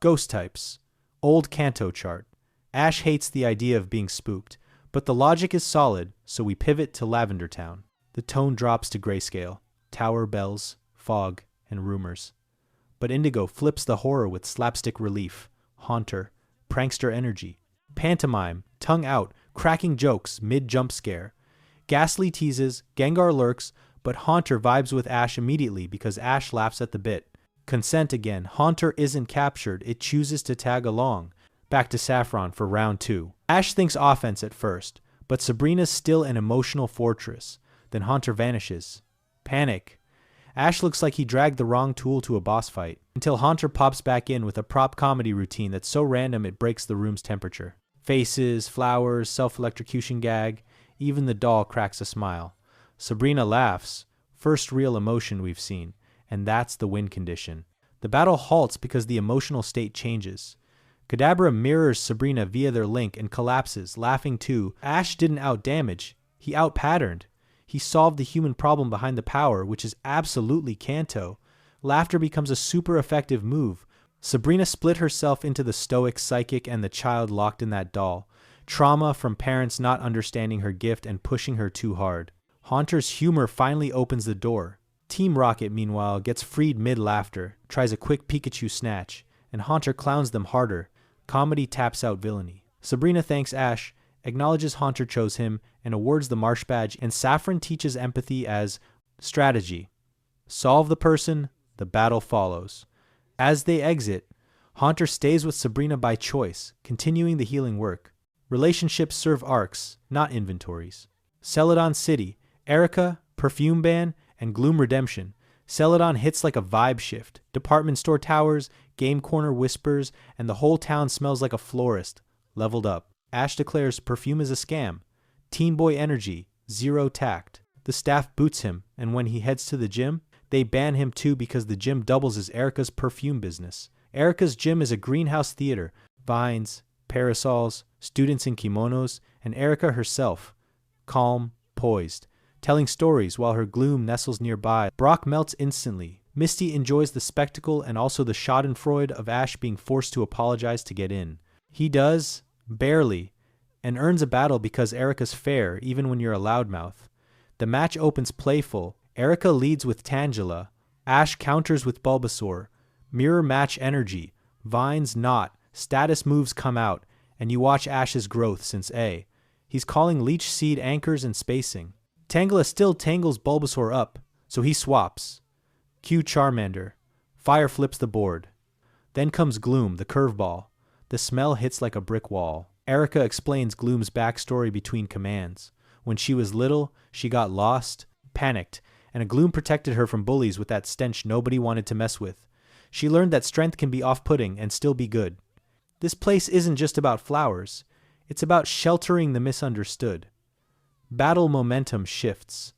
Ghost types. Old Kanto chart. Ash hates the idea of being spooked, but the logic is solid, so we pivot to Lavender Town. The tone drops to grayscale. tower bells, fog, and rumors. But Indigo flips the horror with slapstick relief, haunter, prankster energy, pantomime, tongue out, cracking jokes mid-jump scare. Ghastly teases, Gengar lurks, but Haunter vibes with Ash immediately because Ash laughs at the bit. Consent again, Haunter isn't captured, it chooses to tag along. Back to Saffron for round 2. Ash thinks offense at first, but Sabrina's still an emotional fortress. Then Haunter vanishes. Panic. Ash looks like he dragged the wrong tool to a boss fight, until Haunter pops back in with a prop comedy routine that's so random it breaks the room's temperature. Faces, flowers, self-electrocution gag, even the doll cracks a smile. Sabrina laughs, first real emotion we've seen, and that's the win condition. The battle halts because the emotional state changes. Kadabra mirrors Sabrina via their link and collapses, laughing too. Ash didn't out-damage, he out-patterned. He solved the human problem behind the power, which is absolutely Kanto. Laughter becomes a super effective move. Sabrina split herself into the stoic psychic and the child locked in that doll. Trauma from parents not understanding her gift and pushing her too hard. Haunter's humor finally opens the door. Team Rocket, meanwhile, gets freed mid-laughter, tries a quick Pikachu snatch, and Haunter clowns them harder. Comedy taps out villainy. Sabrina thanks Ash, acknowledges Haunter chose him, and awards the Marsh Badge, and Saffron teaches empathy as strategy. Solve the person, the battle follows. As they exit, Haunter stays with Sabrina by choice, continuing the healing work. Relationships serve arcs, not inventories. Celadon City, Erika, Perfume Ban, and Gloom Redemption. Celadon hits like a vibe shift. Department store towers, game corner whispers, and the whole town smells like a florist. Leveled up. Ash declares perfume is a scam. Teen boy energy, zero tact. The staff boots him, and when he heads to the gym, they ban him too because the gym doubles as Erika's perfume business. Erika's gym is a greenhouse theater. Vines, parasols, students in kimonos, and Erika herself. Calm, poised, telling stories while her Gloom nestles nearby. Brock melts instantly. Misty enjoys the spectacle and also the schadenfreude of Ash being forced to apologize to get in. He does, barely, and earns a battle because Erika's fair even when you're a loudmouth. The match opens playful. Erika leads with Tangela. Ash counters with Bulbasaur. Mirror match energy. Vines not. Status moves come out, and you watch Ash's growth since A. He's calling Leech Seed anchors and spacing. Tangela still tangles Bulbasaur up, so he swaps. Cue Charmander. Fire flips the board. Then comes Gloom, the curveball. The smell hits like a brick wall. Erika explains Gloom's backstory between commands. When she was little, she got lost, panicked, and a Gloom protected her from bullies with that stench nobody wanted to mess with. She learned that strength can be off-putting and still be good. This place isn't just about flowers. It's about sheltering the misunderstood. Battle momentum shifts.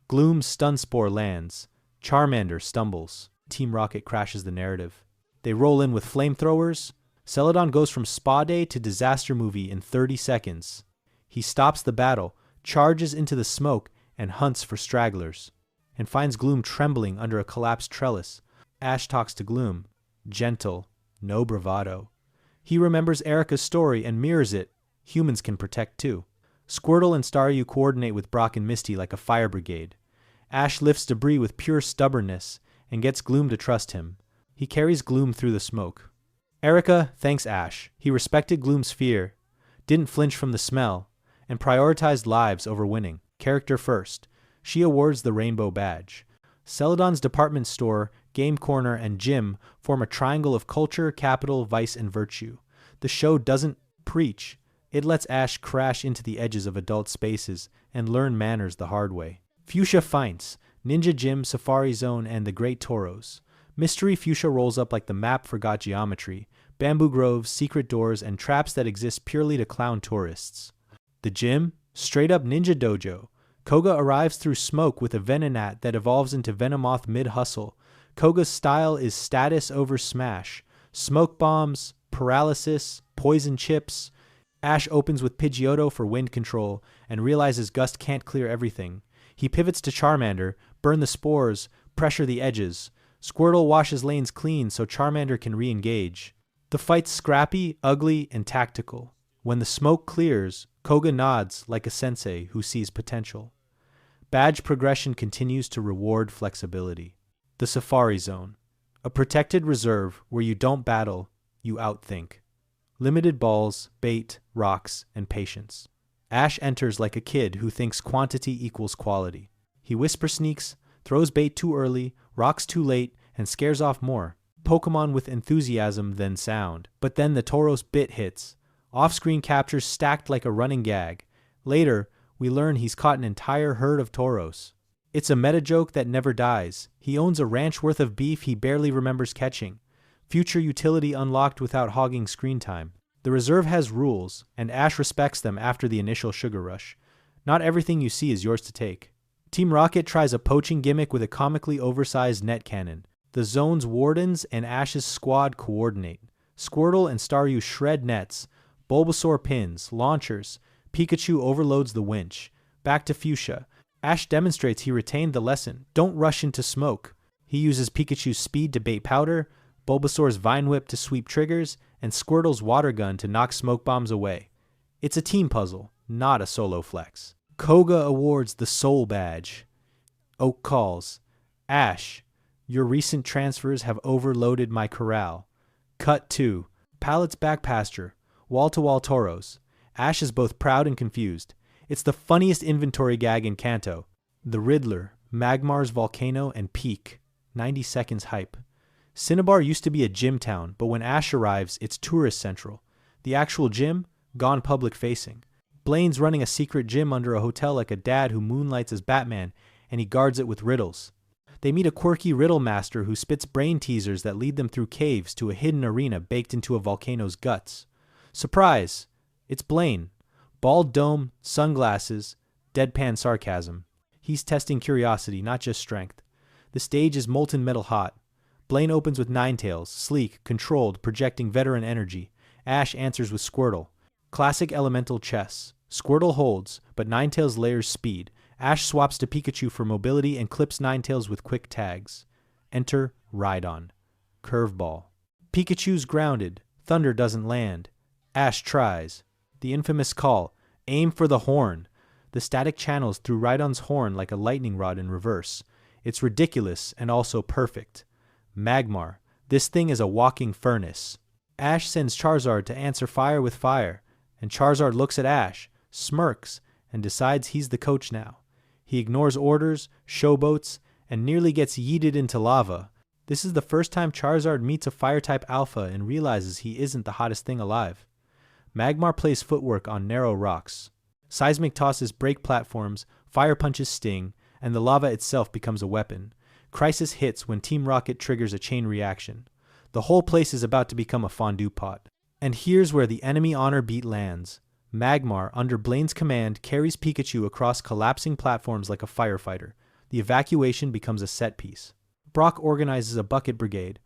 Gloom's stun spore lands. Charmander stumbles. Team Rocket crashes the narrative. They roll in with flamethrowers. Celadon goes from spa day to disaster movie in 30 seconds. He stops the battle, charges into the smoke, and hunts for stragglers, and finds Gloom trembling under a collapsed trellis. Ash talks to Gloom. Gentle, no bravado. He remembers Erika's story and mirrors it. Humans can protect too. Squirtle and Staryu coordinate with Brock and Misty like a fire brigade. Ash lifts debris with pure stubbornness and gets Gloom to trust him. He carries Gloom through the smoke. Erika thanks Ash. He respected Gloom's fear, didn't flinch from the smell, and prioritized lives over winning. Character first. She awards the Rainbow Badge. Celadon's department store, game corner, and gym form a triangle of culture, capital, vice, and virtue. The show doesn't preach. It lets Ash crash into the edges of adult spaces and learn manners the hard way. Fuchsia fights, Ninja Gym, Safari Zone, and the Great Toros. Mystery Fuchsia rolls up like the map forgot geometry, bamboo groves, secret doors, and traps that exist purely to clown tourists. The gym? Straight up ninja dojo. Koga arrives through smoke with a Venonat that evolves into Venomoth mid-hustle. Koga's style is status over smash. Smoke bombs, paralysis, poison chips. Ash opens with Pidgeotto for wind control and realizes Gust can't clear everything. He pivots to Charmander, burn the spores, pressure the edges. Squirtle washes lanes clean so Charmander can re-engage. The fight's scrappy, ugly, and tactical. When the smoke clears, Koga nods like a sensei who sees potential. Badge progression continues to reward flexibility. The Safari Zone. A protected reserve where you don't battle, you outthink. Limited balls, bait, rocks, and patience. Ash enters like a kid who thinks quantity equals quality. He whisper sneaks, throws bait too early, rocks too late, and scares off more Pokémon with enthusiasm than sound. But then the Tauros bit hits. Off-screen captures stacked like a running gag. Later, we learn he's caught an entire herd of Tauros. It's a meta joke that never dies. He owns a ranch worth of beef he barely remembers catching. Future utility unlocked without hogging screen time. The reserve has rules, and Ash respects them after the initial sugar rush. Not everything you see is yours to take. Team Rocket tries a poaching gimmick with a comically oversized net cannon. The zone's wardens and Ash's squad coordinate. Squirtle and Staryu shred nets. Bulbasaur pins, launchers. Pikachu overloads the winch. Back to Fuchsia. Ash demonstrates he retained the lesson. Don't rush into smoke. He uses Pikachu's speed to bait powder, Bulbasaur's Vine Whip to sweep triggers, and Squirtle's Water Gun to knock smoke bombs away. It's a team puzzle, not a solo flex. Koga awards the Soul Badge. Oak calls, Ash, your recent transfers have overloaded my corral. Cut 2. Pallet's back pasture. Wall-to-wall Tauros. Ash is both proud and confused. It's the funniest inventory gag in Kanto. The Riddler, Magmar's Volcano, and Peak. 90 seconds hype. Cinnabar used to be a gym town, but when Ash arrives, it's tourist central. The actual gym, gone public facing. Blaine's running a secret gym under a hotel like a dad who moonlights as Batman, and he guards it with riddles. They meet a quirky riddle master who spits brain teasers that lead them through caves to a hidden arena baked into a volcano's guts. Surprise! It's Blaine. Bald dome, sunglasses, deadpan sarcasm. He's testing curiosity, not just strength. The stage is molten metal hot. Blaine opens with Ninetales, sleek, controlled, projecting veteran energy. Ash answers with Squirtle. Classic elemental chess. Squirtle holds, but Ninetales layers speed. Ash swaps to Pikachu for mobility and clips Ninetales with quick tags. Enter Rhydon. Curveball. Pikachu's grounded. Thunder doesn't land. Ash tries. The infamous call. Aim for the horn. The static channels through Rhydon's horn like a lightning rod in reverse. It's ridiculous and also perfect. Magmar. This thing is a walking furnace. Ash sends Charizard to answer fire with fire, and Charizard looks at Ash, smirks, and decides he's the coach now. He ignores orders, showboats, and nearly gets yeeted into lava. This is the first time Charizard meets a Fire-type alpha and realizes he isn't the hottest thing alive. Magmar plays footwork on narrow rocks. Seismic tosses break platforms, fire punches sting, and the lava itself becomes a weapon. Crisis hits when Team Rocket triggers a chain reaction. The whole place is about to become a fondue pot. And here's where the enemy honor beat lands. Magmar, under Blaine's command, carries Pikachu across collapsing platforms like a firefighter. The evacuation becomes a set piece. Brock organizes a bucket brigade.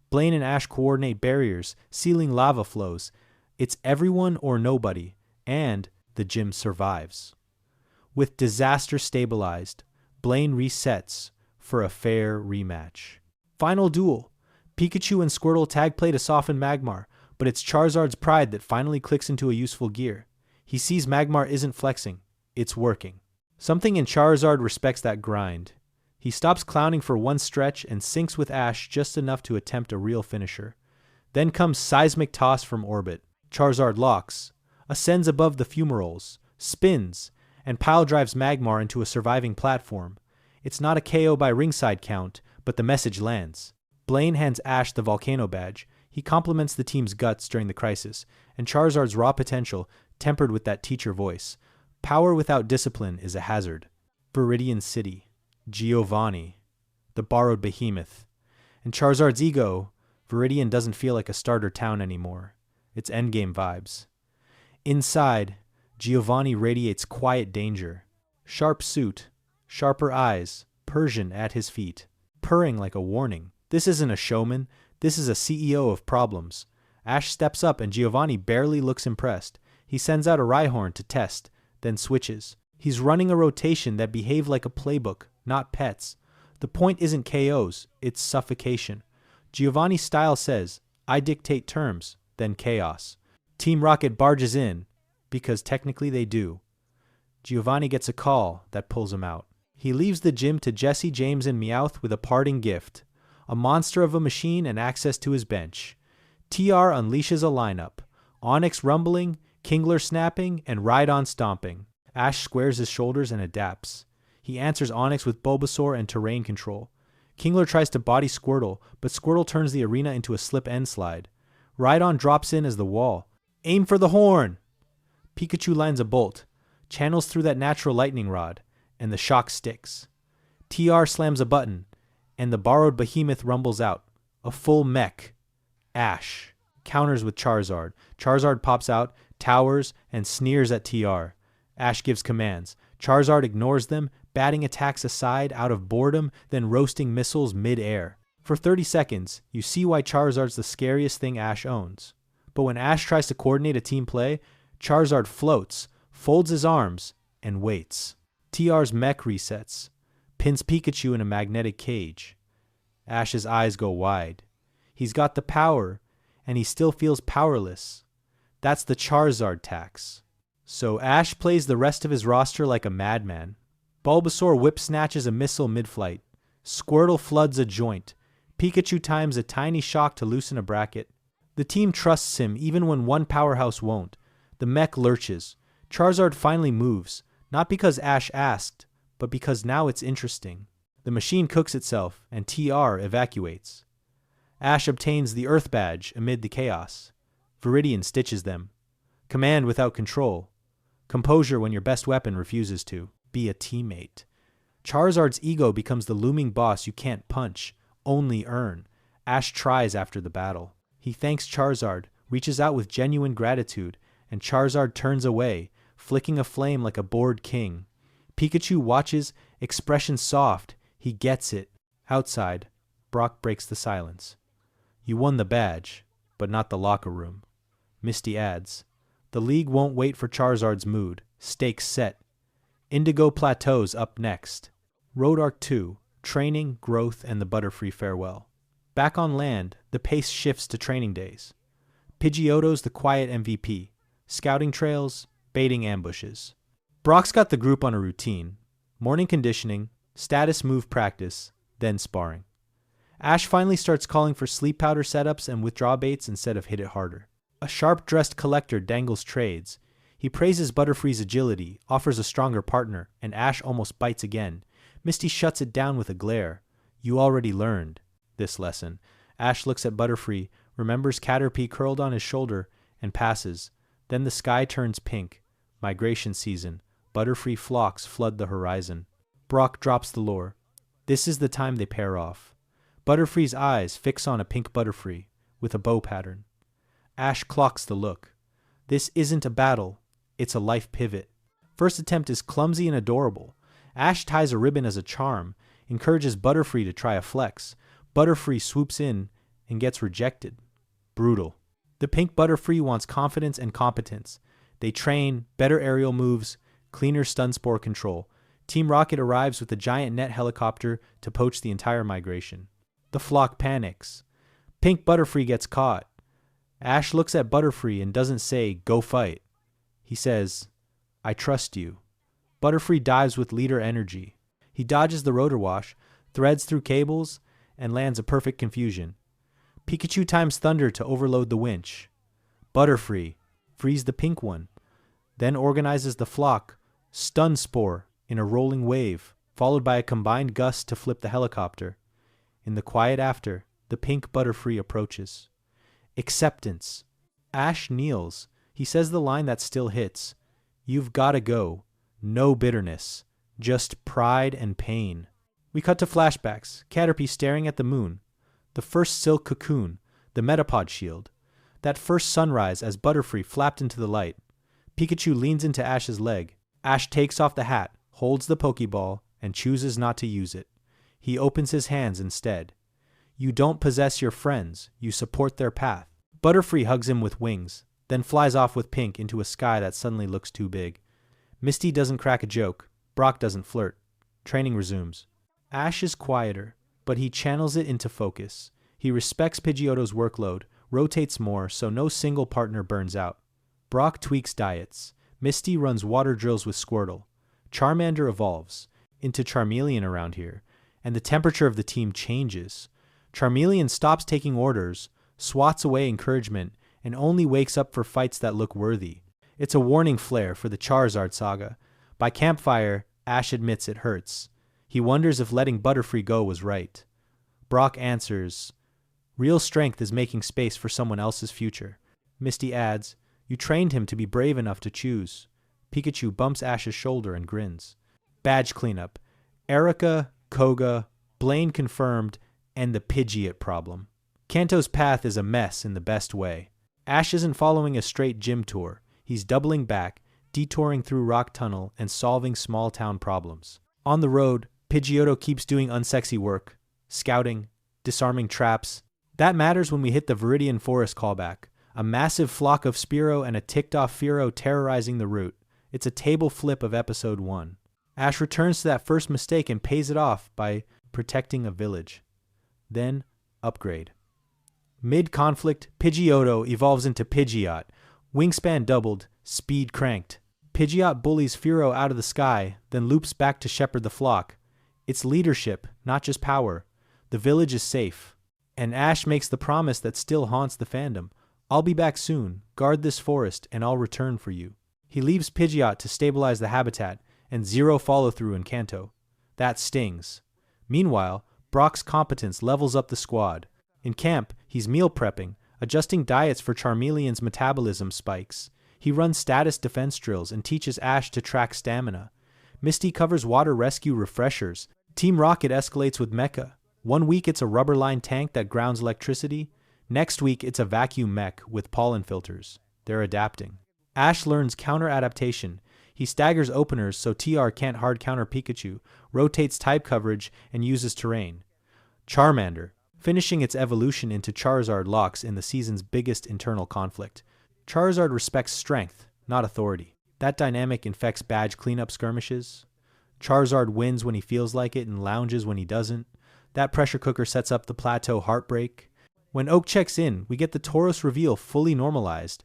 Blaine and Ash coordinate barriers, sealing lava flows. It's everyone or nobody, and the gym survives. With disaster stabilized, Blaine resets for a fair rematch. Final duel. Pikachu and Squirtle tag play to soften Magmar, but it's Charizard's pride that finally clicks into a useful gear. He sees Magmar isn't flexing, it's working. Something in Charizard respects that grind. He stops clowning for one stretch and syncs with Ash just enough to attempt a real finisher. Then comes Seismic Toss from orbit. Charizard locks, ascends above the fumaroles, spins, and pile drives Magmar into a surviving platform. It's not a KO by ringside count, but the message lands. Blaine hands Ash the Volcano Badge. He compliments the team's guts during the crisis, and Charizard's raw potential tempered with that teacher voice. Power without discipline is a hazard. Vermillion City. Giovanni. The borrowed behemoth. And Charizard's ego, Viridian doesn't feel like a starter town anymore. It's endgame vibes. Inside, Giovanni radiates quiet danger. Sharp suit, sharper eyes, Persian at his feet, purring like a warning. This isn't a showman, this is a CEO of problems. Ash steps up and Giovanni barely looks impressed. He sends out a Rhyhorn to test, then switches. He's running a rotation that behave like a playbook, not pets. The point isn't KOs, it's suffocation. Giovanni's style says, I dictate terms, then chaos. Team Rocket barges in, because technically they do. Giovanni gets a call that pulls him out. He leaves the gym to Jessie, James, and Meowth with a parting gift, a monster of a machine and access to his bench. TR unleashes a lineup, Onix rumbling, Kingler snapping, and Rhydon stomping. Ash squares his shoulders and adapts. He answers Onix with Bulbasaur and terrain control. Kingler tries to body Squirtle, but Squirtle turns the arena into a slip-end slide. Rhydon drops in as the wall. Aim for the horn! Pikachu lines a bolt, channels through that natural lightning rod, and the shock sticks. TR slams a button, and the borrowed behemoth rumbles out. A full mech. Ash counters with Charizard. Charizard pops out, towers, and sneers at TR. Ash gives commands. Charizard ignores them, batting attacks aside out of boredom, then roasting missiles mid-air. For 30 seconds, you see why Charizard's the scariest thing Ash owns. But when Ash tries to coordinate a team play, Charizard floats, folds his arms, and waits. TR's mech resets, pins Pikachu in a magnetic cage. Ash's eyes go wide. He's got the power, and he still feels powerless. That's the Charizard tax. So Ash plays the rest of his roster like a madman. Bulbasaur whip snatches a missile mid-flight. Squirtle floods a joint. Pikachu times a tiny shock to loosen a bracket. The team trusts him even when one powerhouse won't. The mech lurches. Charizard finally moves, not because Ash asked, but because now it's interesting. The machine cooks itself, and TR evacuates. Ash obtains the Earth Badge amid the chaos. Viridian stitches them. Command without control. Composure when your best weapon refuses to. Be a teammate. Charizard's ego becomes the looming boss you can't punch, only earn. Ash tries after the battle. He thanks Charizard, reaches out with genuine gratitude, and Charizard turns away, flicking a flame like a bored king. Pikachu watches, expression soft. He gets it. Outside, Brock breaks the silence. You won the badge, but not the locker room. Misty adds, the league won't wait for Charizard's mood. Stakes set. Indigo Plateau's up next. Road Arc 2, Training, Growth, and the Butterfree Farewell. Back on land, the pace shifts to training days. Pidgeotto's the quiet MVP. Scouting trails, baiting ambushes. Brock's got the group on a routine. Morning conditioning, status move practice, then sparring. Ash finally starts calling for sleep powder setups and withdraw baits instead of hit it harder. A sharp-dressed collector dangles trades. He praises Butterfree's agility, offers a stronger partner, and Ash almost bites again. Misty shuts it down with a glare. You already learned this lesson. Ash looks at Butterfree, remembers Caterpie curled on his shoulder, and passes. Then the sky turns pink. Migration season. Butterfree flocks flood the horizon. Brock drops the lure. This is the time they pair off. Butterfree's eyes fix on a pink Butterfree with a bow pattern. Ash clocks the look. This isn't a battle, it's a life pivot. First attempt is clumsy and adorable. Ash ties a ribbon as a charm, encourages Butterfree to try a flex. Butterfree swoops in and gets rejected. Brutal. The pink Butterfree wants confidence and competence. They train, better aerial moves, cleaner stun spore control. Team Rocket arrives with a giant net helicopter to poach the entire migration. The flock panics. Pink Butterfree gets caught. Ash looks at Butterfree and doesn't say, go fight. He says, I trust you. Butterfree dives with leader energy. He dodges the rotor wash, threads through cables, and lands a perfect confusion. Pikachu times Thunder to overload the winch. Butterfree frees the pink one, then organizes the flock, Stun Spore, in a rolling wave, followed by a combined gust to flip the helicopter. In the quiet after, the pink Butterfree approaches. Acceptance. Ash kneels. He says the line that still hits. You've gotta go. No bitterness. Just pride and pain. We cut to flashbacks. Caterpie staring at the moon. The first silk cocoon. The Metapod shield. That first sunrise as Butterfree flapped into the light. Pikachu leans into Ash's leg. Ash takes off the hat, holds the Pokeball, and chooses not to use it. He opens his hands instead. You don't possess your friends, you support their path. Butterfree hugs him with wings, then flies off with Pink into a sky that suddenly looks too big. Misty doesn't crack a joke. Brock doesn't flirt. Training resumes. Ash is quieter, but he channels it into focus. He respects Pidgeotto's workload, rotates more so no single partner burns out. Brock tweaks diets. Misty runs water drills with Squirtle. Charmander evolves. into Charmeleon around here, and the temperature of the team changes. Charmeleon stops taking orders, swats away encouragement, and only wakes up for fights that look worthy. It's a warning flare for the Charizard saga. By campfire, Ash admits it hurts. He wonders if letting Butterfree go was right. Brock answers, "Real strength is making space for someone else's future." Misty adds, "You trained him to be brave enough to choose." Pikachu bumps Ash's shoulder and grins. Badge cleanup. Erika, Koga, Blaine confirmed, and the Pidgeot problem. Kanto's path is a mess in the best way. Ash isn't following a straight gym tour. He's doubling back, detouring through Rock Tunnel, and solving small town problems. On the road, Pidgeotto keeps doing unsexy work, scouting, disarming traps. That matters when we hit the Viridian Forest callback. A massive flock of Spearow and a ticked-off Fearow terrorizing the route. It's a table flip of Episode 1. Ash returns to that first mistake and pays it off by protecting a village. Then, upgrade. Mid-conflict, Pidgeotto evolves into Pidgeot. Wingspan doubled, speed cranked. Pidgeot bullies Fearow out of the sky, then loops back to shepherd the flock. It's leadership, not just power. The village is safe. And Ash makes the promise that still haunts the fandom. "I'll be back soon. Guard this forest, and I'll return for you." He leaves Pidgeot to stabilize the habitat, and zero follow-through in Kanto. That stings. Meanwhile, Brock's competence levels up the squad. In camp, he's meal prepping, adjusting diets for Charmeleon's metabolism spikes. He runs status defense drills and teaches Ash to track stamina. Misty covers water rescue refreshers. Team Rocket escalates with Mecha. One week it's a rubber-lined tank that grounds electricity. Next week it's a vacuum mech with pollen filters. They're adapting. Ash learns counter-adaptation. He staggers openers so TR can't hard counter Pikachu, rotates type coverage, and uses terrain. Charmander, finishing its evolution into Charizard, locks in the season's biggest internal conflict. Charizard respects strength, not authority. That dynamic infects badge cleanup skirmishes. Charizard wins when he feels like it and lounges when he doesn't. That pressure cooker sets up the Plateau heartbreak. When Oak checks in, we get the Tauros reveal fully normalized.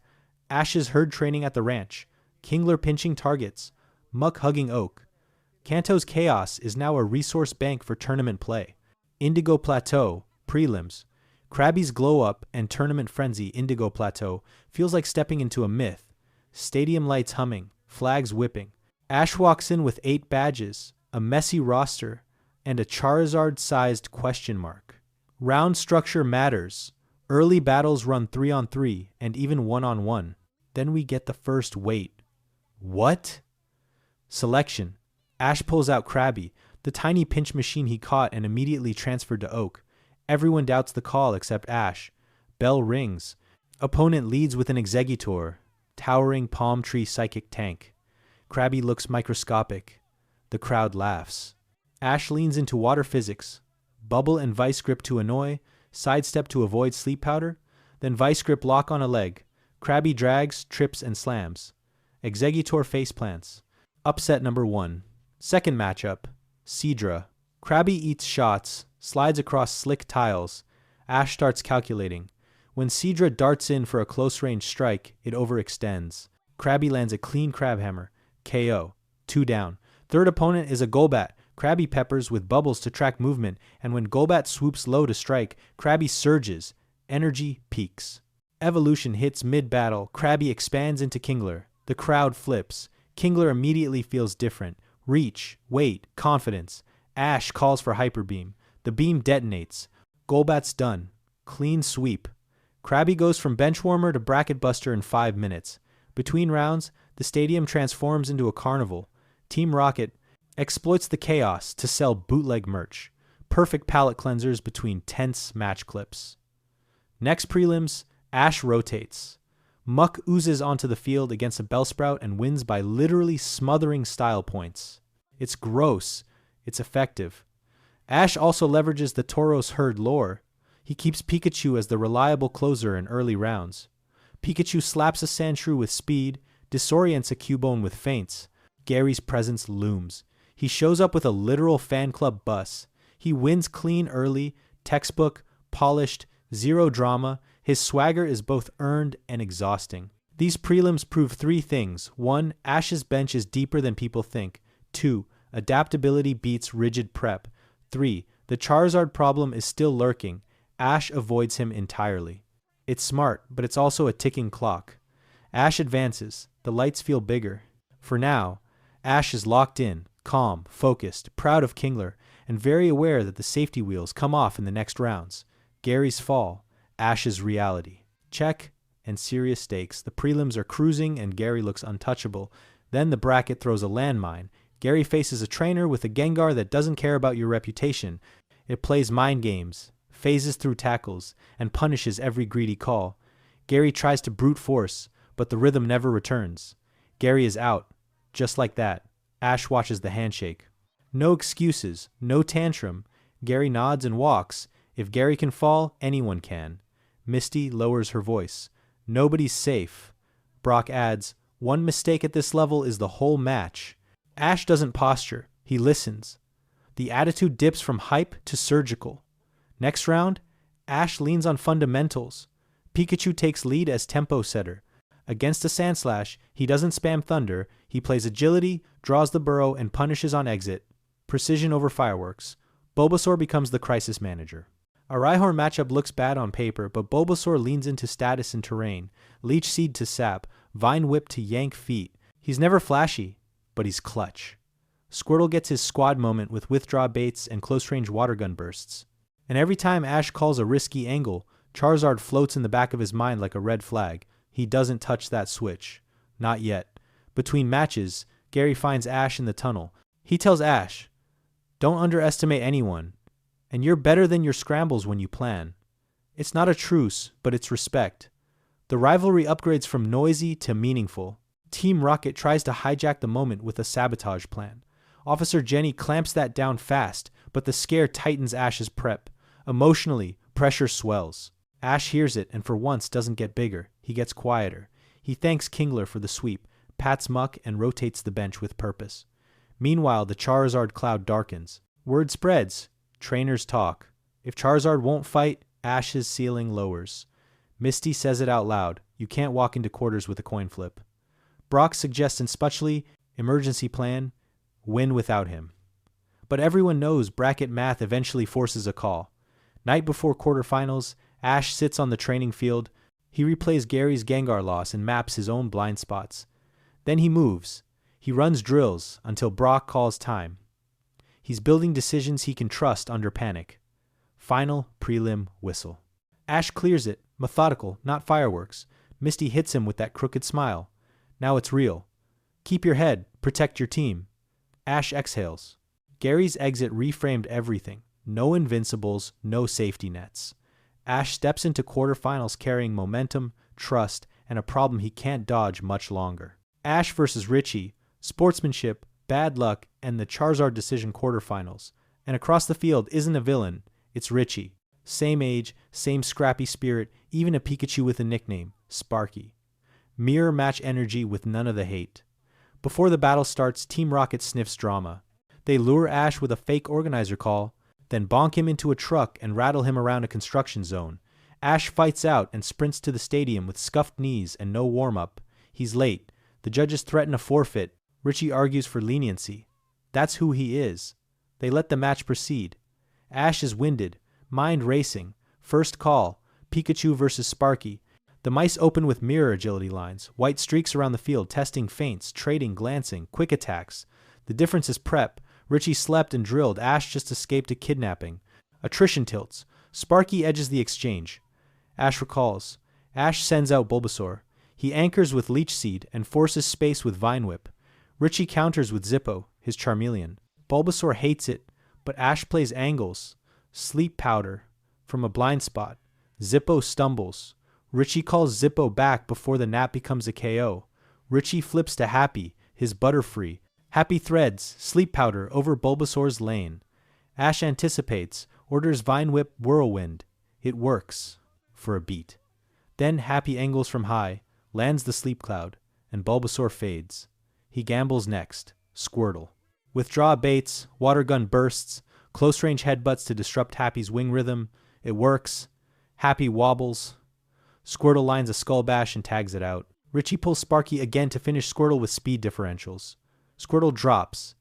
Ash's herd training at the ranch. Kingler pinching targets. Muck hugging Oak. Kanto's chaos is now a resource bank for tournament play. Indigo Plateau, prelims. Krabby's glow-up and tournament frenzy Indigo Plateau feels like stepping into a myth. Stadium lights humming, flags whipping. Ash walks in with 8 badges, a messy roster, and a Charizard-sized question mark. Round structure matters. Early battles run 3-on-3 and even 1-on-1. Then we get the first wait. What? Selection. Ash pulls out Krabby, the tiny pinch machine he caught and immediately transferred to Oak. Everyone doubts the call except Ash. Bell rings. Opponent leads with an Exeggutor, towering palm tree psychic tank. Krabby looks microscopic. The crowd laughs. Ash leans into water physics. Bubble and Vice Grip to annoy, sidestep to avoid sleep powder, then Vice Grip lock on a leg. Krabby drags, trips, and slams. Exeggutor faceplants. Upset number 1. Second matchup. Seadra. Krabby eats shots, slides across slick tiles. Ash starts calculating. When Seadra darts in for a close-range strike, it overextends. Krabby lands a clean crab hammer. KO. 2 down. Third opponent is a Golbat. Krabby peppers with bubbles to track movement, and when Golbat swoops low to strike, Krabby surges. Energy peaks. Evolution hits mid-battle. Krabby expands into Kingler. The crowd flips. Kingler immediately feels different. Reach, weight, confidence. Ash calls for Hyper Beam. The beam detonates. Golbat's done. Clean sweep. Krabby goes from benchwarmer to bracket buster in 5 minutes. Between rounds, the stadium transforms into a carnival. Team Rocket exploits the chaos to sell bootleg merch. Perfect palate cleansers between tense match clips. Next prelims, Ash rotates. Muck oozes onto the field against a Bellsprout and wins by literally smothering style points. It's gross. It's effective. Ash also leverages the Tauros herd lore. He keeps Pikachu as the reliable closer in early rounds. Pikachu slaps a Sandshrew with speed, disorients a Cubone with feints. Gary's presence looms. He shows up with a literal fan club bus. He wins clean early, textbook, polished, zero drama. His swagger is both earned and exhausting. These prelims prove 3 things. 1. Ash's bench is deeper than people think. 2. Adaptability beats rigid prep. 3. The Charizard problem is still lurking. Ash avoids him entirely. It's smart, but it's also a ticking clock. Ash advances. The lights feel bigger. For now, Ash is locked in, calm, focused, proud of Kingler, and very aware that the safety wheels come off in the next rounds. Gary's fall. Ash's reality. Check and serious stakes. The prelims are cruising and Gary looks untouchable. Then the bracket throws a landmine. Gary faces a trainer with a Gengar that doesn't care about your reputation. It plays mind games, phases through tackles, and punishes every greedy call. Gary tries to brute force, but the rhythm never returns. Gary is out. Just like that. Ash watches the handshake. No excuses, no tantrum. Gary nods and walks. If Gary can fall, anyone can. Misty lowers her voice. Nobody's safe. Brock adds, one mistake at this level is the whole match. Ash doesn't posture. He listens. The attitude dips from hype to surgical. Next round, Ash leans on fundamentals. Pikachu takes lead as tempo setter. Against a Sandslash, he doesn't spam Thunder. He plays agility, draws the burrow, and punishes on exit. Precision over fireworks. Bulbasaur becomes the crisis manager. A Rhyhorn matchup looks bad on paper, but Bulbasaur leans into status and terrain. Leech Seed to sap. Vine Whip to yank feet. He's never flashy, but he's clutch. Squirtle gets his squad moment with withdraw baits and close-range water gun bursts. And every time Ash calls a risky angle, Charizard floats in the back of his mind like a red flag. He doesn't touch that switch. Not yet. Between matches, Gary finds Ash in the tunnel. He tells Ash, don't underestimate anyone, and you're better than your scrambles when you plan. It's not a truce, but it's respect. The rivalry upgrades from noisy to meaningful. Team Rocket tries to hijack the moment with a sabotage plan. Officer Jenny clamps that down fast, but the scare tightens Ash's prep. Emotionally, pressure swells. Ash hears it and for once doesn't get bigger. He gets quieter. He thanks Kingler for the sweep, pats Muck, and rotates the bench with purpose. Meanwhile, the Charizard cloud darkens. Word spreads. Trainers talk. If Charizard won't fight, Ash's ceiling lowers. Misty says it out loud. You can't walk into quarters with a coin flip. Brock suggests in Sputchley, emergency plan, win without him. But everyone knows bracket math eventually forces a call. Night before quarterfinals, Ash sits on the training field. He replays Gary's Gengar loss and maps his own blind spots. Then he moves. He runs drills until Brock calls time. He's building decisions he can trust under panic. Final prelim whistle. Ash clears it, methodical, not fireworks. Misty hits him with that crooked smile. Now it's real. Keep your head, protect your team. Ash exhales. Gary's exit reframed everything. No invincibles, no safety nets. Ash steps into quarterfinals carrying momentum, trust, and a problem he can't dodge much longer. Ash versus Richie, sportsmanship, bad luck, and the Charizard decision quarterfinals. And across the field isn't a villain, it's Richie. Same age, same scrappy spirit, even a Pikachu with a nickname, Sparky. Mirror match energy with none of the hate. Before the battle starts, Team Rocket sniffs drama. They lure Ash with a fake organizer call, then bonk him into a truck and rattle him around a construction zone. Ash fights out and sprints to the stadium with scuffed knees and no warm-up. He's late. The judges threaten a forfeit. Richie argues for leniency. That's who he is. They let the match proceed. Ash is winded, mind racing. First call, Pikachu versus Sparky. The mice open with mirror agility lines, white streaks around the field, testing feints, trading, glancing, quick attacks. The difference is prep. Richie slept and drilled. Ash just escaped a kidnapping. Attrition tilts. Sparky edges the exchange. Ash recalls. Ash sends out Bulbasaur. He anchors with Leech Seed and forces space with Vine Whip. Richie counters with Zippo, his Charmeleon. Bulbasaur hates it, but Ash plays angles. Sleep powder from a blind spot. Zippo stumbles. Richie calls Zippo back before the nap becomes a KO. Richie flips to Happy, his Butterfree. Happy threads, sleep powder over Bulbasaur's lane. Ash anticipates, orders Vine Whip Whirlwind. It works. For a beat. Then Happy angles from high, lands the sleep cloud, and Bulbasaur fades. He gambles next. Squirtle. Withdraw baits, water gun bursts, close range headbutts to disrupt Happy's wing rhythm. It works. Happy wobbles. Squirtle lines a skull bash and tags it out. Richie pulls Sparky again to finish Squirtle with speed differentials. Squirtle drops.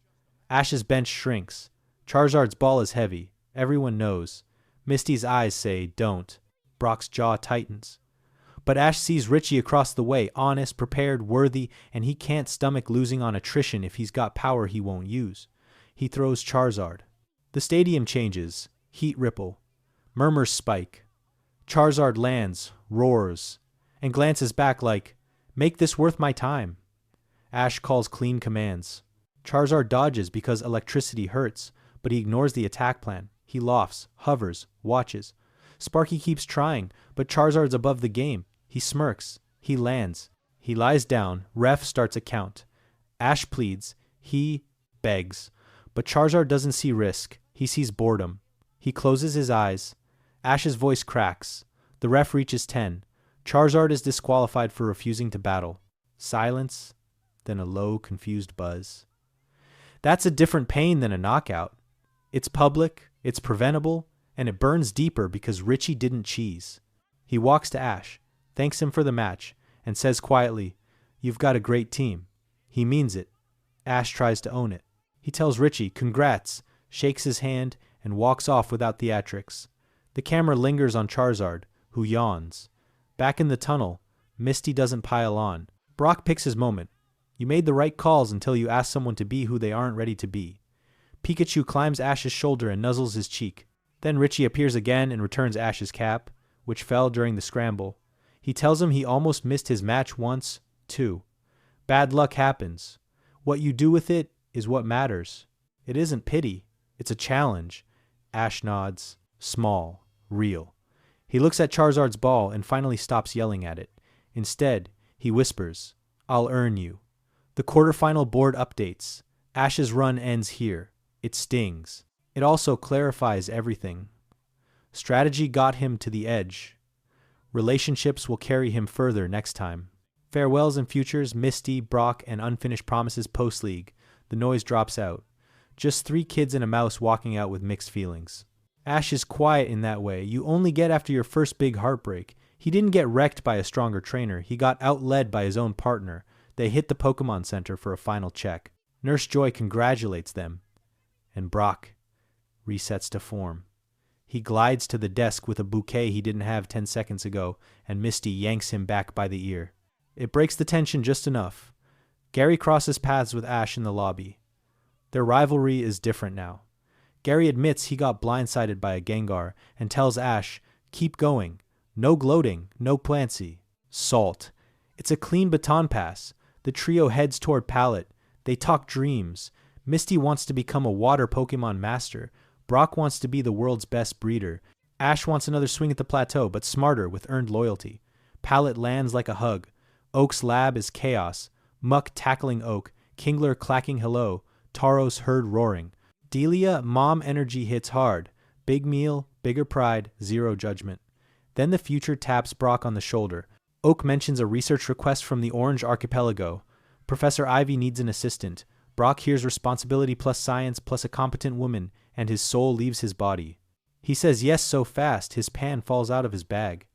Ash's bench shrinks. Charizard's ball is heavy. Everyone knows. Misty's eyes say, don't. Brock's jaw tightens. But Ash sees Richie across the way, honest, prepared, worthy, and he can't stomach losing on attrition if he's got power he won't use. He throws Charizard. The stadium changes. Heat ripple. Murmurs spike. Charizard lands, roars, and glances back like, make this worth my time. Ash calls clean commands. Charizard dodges because electricity hurts, but he ignores the attack plan. He lofts, hovers, watches. Sparky keeps trying, but Charizard's above the game. He smirks. He lands. He lies down. Ref starts a count. Ash pleads. He begs. But Charizard doesn't see risk. He sees boredom. He closes his eyes. Ash's voice cracks. The ref reaches 10. Charizard is disqualified for refusing to battle. Silence, then a low, confused buzz. That's a different pain than a knockout. It's public, it's preventable, and it burns deeper because Richie didn't cheese. He walks to Ash, thanks him for the match, and says quietly, "You've got a great team." He means it. Ash tries to own it. He tells Richie, "Congrats," shakes his hand, and walks off without theatrics. The camera lingers on Charizard, who yawns. Back in the tunnel, Misty doesn't pile on. Brock picks his moment. You made the right calls until you ask someone to be who they aren't ready to be. Pikachu climbs Ash's shoulder and nuzzles his cheek. Then Richie appears again and returns Ash's cap, which fell during the scramble. He tells him he almost missed his match once, too. Bad luck happens. What you do with it is what matters. It isn't pity. It's a challenge. Ash nods. Small. Real. He looks at Charizard's ball and finally stops yelling at it. Instead, he whispers, "I'll earn you." The quarterfinal board updates. Ash's run ends here. It stings. It also clarifies everything. Strategy got him to the edge. Relationships will carry him further next time. Farewells and futures, Misty, Brock, and unfinished promises post-league. The noise drops out. Just 3 kids and a mouse walking out with mixed feelings. Ash is quiet in that way you only get after your first big heartbreak. He didn't get wrecked by a stronger trainer. He got outled by his own partner. They hit the Pokemon Center for a final check. Nurse Joy congratulates them. And Brock resets to form. He glides to the desk with a bouquet he didn't have 10 seconds ago, and Misty yanks him back by the ear. It breaks the tension just enough. Gary crosses paths with Ash in the lobby. Their rivalry is different now. Gary admits he got blindsided by a Gengar and tells Ash, "Keep going. No gloating, no Plancy. Salt." It's a clean baton pass. The trio heads toward Pallet. They talk dreams. Misty wants to become a water Pokémon Master. Brock wants to be the world's best breeder. Ash wants another swing at the plateau, but smarter with earned loyalty. Pallet lands like a hug. Oak's lab is chaos. Muck tackling Oak. Kingler clacking hello. Tauros herd roaring. Delia, mom energy hits hard. Big meal, bigger pride, zero judgment. Then the future taps Brock on the shoulder. Oak mentions a research request from the Orange Archipelago. Professor Ivy needs an assistant. Brock hears responsibility plus science plus a competent woman, and his soul leaves his body. He says yes so fast, his pan falls out of his bag.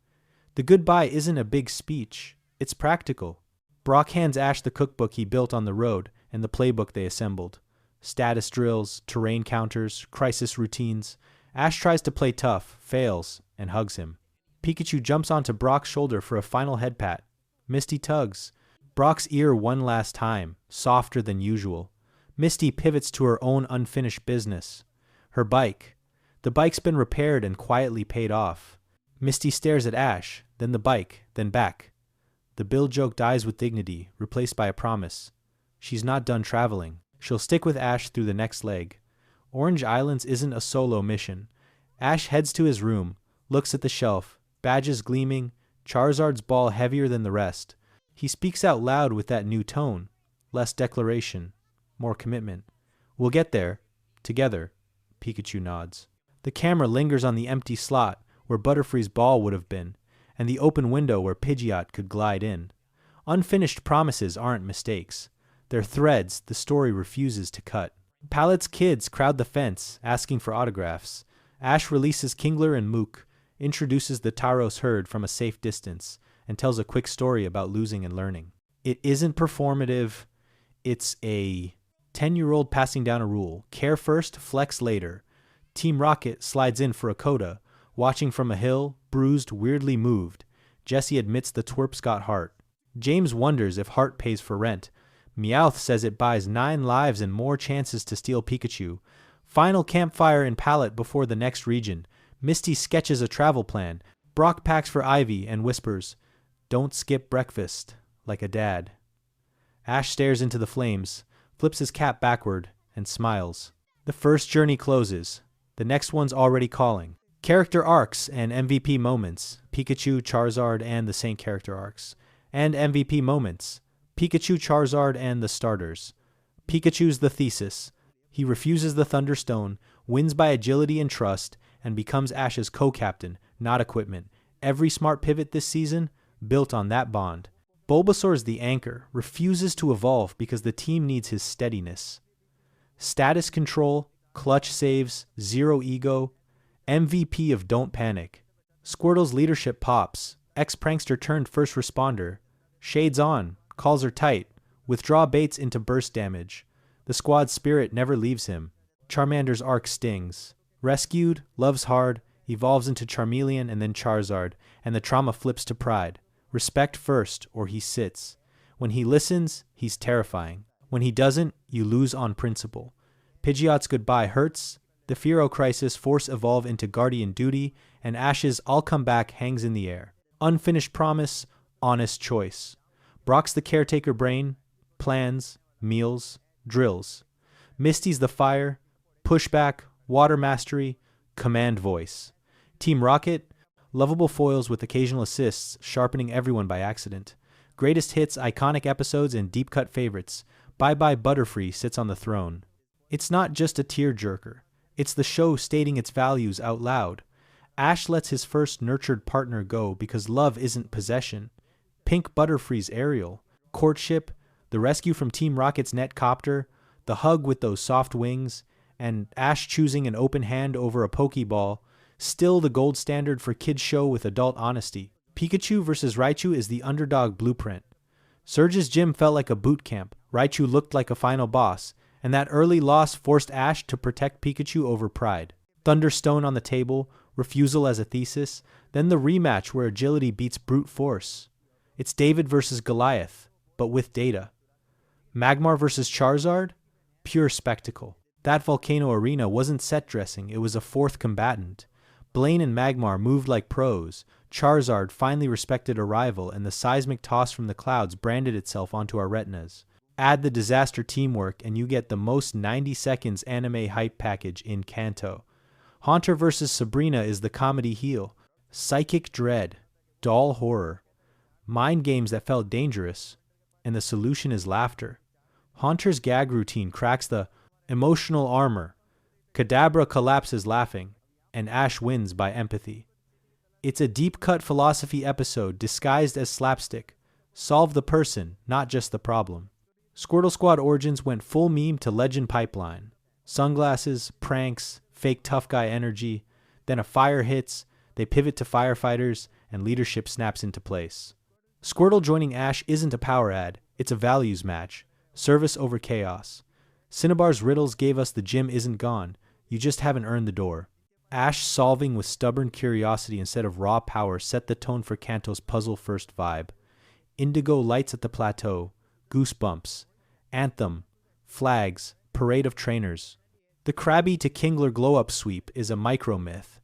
The goodbye isn't a big speech. It's practical. Brock hands Ash the cookbook he built on the road and the playbook they assembled. Status drills, terrain counters, crisis routines. Ash tries to play tough, fails, and hugs him. Pikachu jumps onto Brock's shoulder for a final head pat. Misty tugs. Brock's ear one last time, softer than usual. Misty pivots to her own unfinished business. Her bike. The bike's been repaired and quietly paid off. Misty stares at Ash, then the bike, then back. The Bill joke dies with dignity, replaced by a promise. She's not done traveling. She'll stick with Ash through the next leg. Orange Islands isn't a solo mission. Ash heads to his room, looks at the shelf, badges gleaming, Charizard's ball heavier than the rest. He speaks out loud with that new tone. Less declaration, more commitment. We'll get there. Together. Pikachu nods. The camera lingers on the empty slot where Butterfree's ball would have been, and the open window where Pidgeot could glide in. Unfinished promises aren't mistakes. They're threads the story refuses to cut. Pallet's kids crowd the fence, asking for autographs. Ash releases Kingler and Mook, introduces the Tauros herd from a safe distance, and tells a quick story about losing and learning. It isn't performative. It's a 10-year-old passing down a rule. Care first, flex later. Team Rocket slides in for a coda. Watching from a hill, bruised, weirdly moved. Jessie admits the twerp's got heart. James wonders if heart pays for rent. Meowth says it buys 9 lives and more chances to steal Pikachu. Final campfire in Pallet before the next region. Misty sketches a travel plan. Brock packs for Ivy and whispers, "Don't skip breakfast," like a dad. Ash stares into the flames, flips his cap backward, and smiles. The first journey closes. The next one's already calling. Character arcs and MVP moments. Pikachu, Charizard, and the Saint character arcs. And MVP moments. Pikachu, Charizard, and the starters. Pikachu's the thesis. He refuses the Thunderstone, wins by agility and trust, and becomes Ash's co-captain, not equipment. Every smart pivot this season, built on that bond. Bulbasaur's the anchor, refuses to evolve because the team needs his steadiness. Status control, clutch saves, zero ego, MVP of Don't Panic. Squirtle's leadership pops, ex-prankster turned first responder. Shades on, calls are tight, withdraw baits into burst damage. The squad's spirit never leaves him. Charmander's arc stings. Rescued, loves hard, evolves into Charmeleon and then Charizard, and the trauma flips to pride. Respect first, or he sits. When he listens, he's terrifying. When he doesn't, you lose on principle. Pidgeot's goodbye hurts. The Fearow Crisis force evolve into Guardian Duty, and Ash's I'll come back hangs in the air. Unfinished promise, honest choice. Brock's the caretaker brain, plans, meals, drills. Misty's the fire, pushback, water mastery, command voice. Team Rocket, lovable foils with occasional assists, sharpening everyone by accident. Greatest hits, iconic episodes, and deep-cut favorites. Bye-bye Butterfree sits on the throne. It's not just a tearjerker. It's the show stating its values out loud. Ash lets his first nurtured partner go because love isn't possession. Pink Butterfree's aerial. Courtship, the rescue from Team Rocket's netcopter, the hug with those soft wings, and Ash choosing an open hand over a Pokeball, still the gold standard for kids' show with adult honesty. Pikachu vs. Raichu is the underdog blueprint. Surge's gym felt like a boot camp. Raichu looked like a final boss, and that early loss forced Ash to protect Pikachu over pride. Thunderstone on the table, refusal as a thesis, then the rematch where agility beats brute force. It's David versus Goliath, but with data. Magmar versus Charizard? Pure spectacle. That volcano arena wasn't set dressing, it was a fourth combatant. Blaine and Magmar moved like pros. Charizard finally respected a rival, and the seismic toss from the clouds branded itself onto our retinas. Add the disaster teamwork, and you get the most 90 seconds anime hype package in Kanto. Haunter vs. Sabrina is the comedy heel. Psychic dread. Doll horror. Mind games that felt dangerous. And the solution is laughter. Haunter's gag routine cracks the emotional armor. Kadabra collapses laughing, and Ash wins by empathy. It's a deep-cut philosophy episode disguised as slapstick. Solve the person, not just the problem. Squirtle Squad Origins went full meme to legend pipeline. Sunglasses, pranks, fake tough guy energy. Then a fire hits, they pivot to firefighters, and leadership snaps into place. Squirtle joining Ash isn't a power ad, it's a values match. Service over chaos. Cinnabar's riddles gave us the gym isn't gone, you just haven't earned the door. Ash solving with stubborn curiosity instead of raw power set the tone for Kanto's puzzle-first vibe. Indigo lights at the plateau. Goosebumps. Anthem. Flags. Parade of trainers. The Krabby to Kingler glow-up sweep is a micro-myth.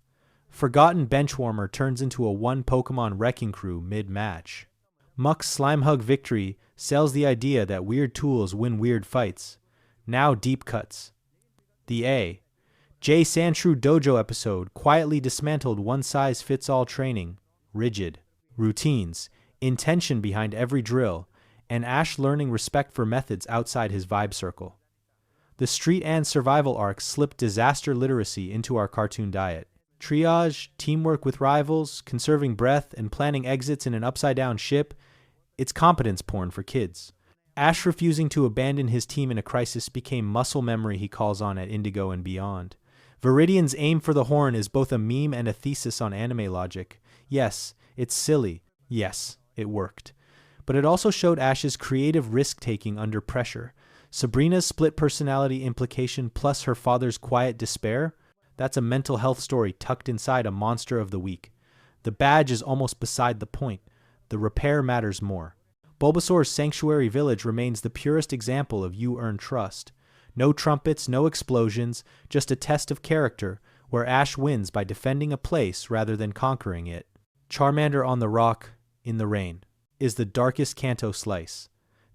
Forgotten Benchwarmer turns into a one Pokemon wrecking crew mid-match. Muck's Slime Hug victory sells the idea that weird tools win weird fights. Now deep cuts. The A. Jay Sandshrew Dojo episode quietly dismantled one-size-fits-all training. Rigid. Routines. Intention behind every drill. And Ash learning respect for methods outside his vibe circle. The street and survival arcs slipped disaster literacy into our cartoon diet. Triage, teamwork with rivals, conserving breath, and planning exits in an upside-down ship, it's competence porn for kids. Ash refusing to abandon his team in a crisis became muscle memory he calls on at Indigo and beyond. Viridion's aim for the horn is both a meme and a thesis on anime logic. Yes, it's silly. Yes, it worked. But it also showed Ash's creative risk-taking under pressure. Sabrina's split personality implication plus her father's quiet despair, that's a mental health story tucked inside a monster of the week. The badge is almost beside the point. The repair matters more. Bulbasaur's Sanctuary Village remains the purest example of you earn trust. No trumpets, no explosions, just a test of character where Ash wins by defending a place rather than conquering it. Charmander on the rock, in the rain, is the darkest Kanto slice.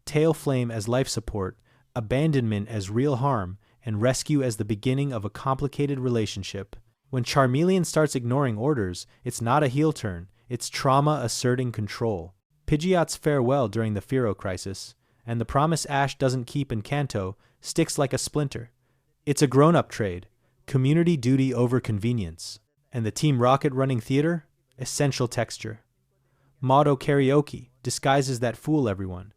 Tailflame as life support, abandonment as real harm, and rescue as the beginning of a complicated relationship. When Charmeleon starts ignoring orders, it's not a heel turn, it's trauma asserting control. Pidgeot's farewell during the Fearow crisis, and the promise Ash doesn't keep in Kanto, sticks like a splinter. It's a grown-up trade, community duty over convenience. And the Team Rocket running theater? Essential texture. Motto karaoke disguises that fool everyone.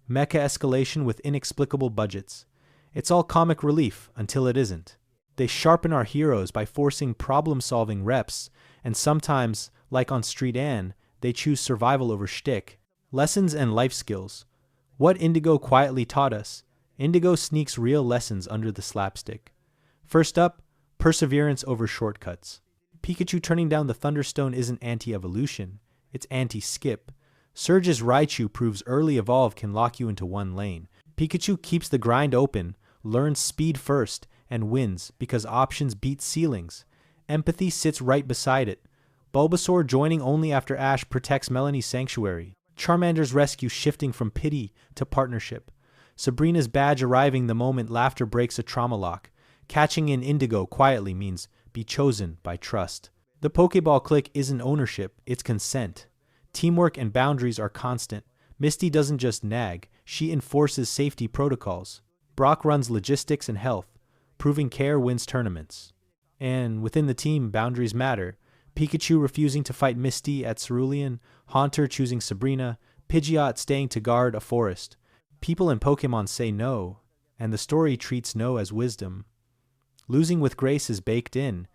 Mecha escalation with inexplicable budgets. It's all comic relief until it isn't. They sharpen our heroes by forcing problem-solving reps, and sometimes, like on Street Ann, they choose survival over shtick. Lessons and life skills. What Indigo quietly taught us. Indigo sneaks real lessons under the slapstick. First up, perseverance over shortcuts. Pikachu turning down the Thunderstone isn't anti-evolution, it's anti-skip. Surge's Raichu proves early evolve can lock you into one lane. Pikachu keeps the grind open, learns speed first, and wins because options beat ceilings. Empathy sits right beside it. Bulbasaur joining only after Ash protects Melanie's sanctuary. Charmander's rescue shifting from pity to partnership. Sabrina's badge arriving the moment laughter breaks a trauma lock. Catching in Indigo quietly means be chosen by trust. The Pokeball click isn't ownership, it's consent. Teamwork and boundaries are constant. Misty doesn't just nag, she enforces safety protocols. Brock runs logistics and health, proving care wins tournaments. And within the team, boundaries matter. Pikachu refusing to fight Misty at Cerulean, Haunter choosing Sabrina, Pidgeot staying to guard a forest. People in Pokemon say no, and the story treats no as wisdom. Losing with grace is baked in.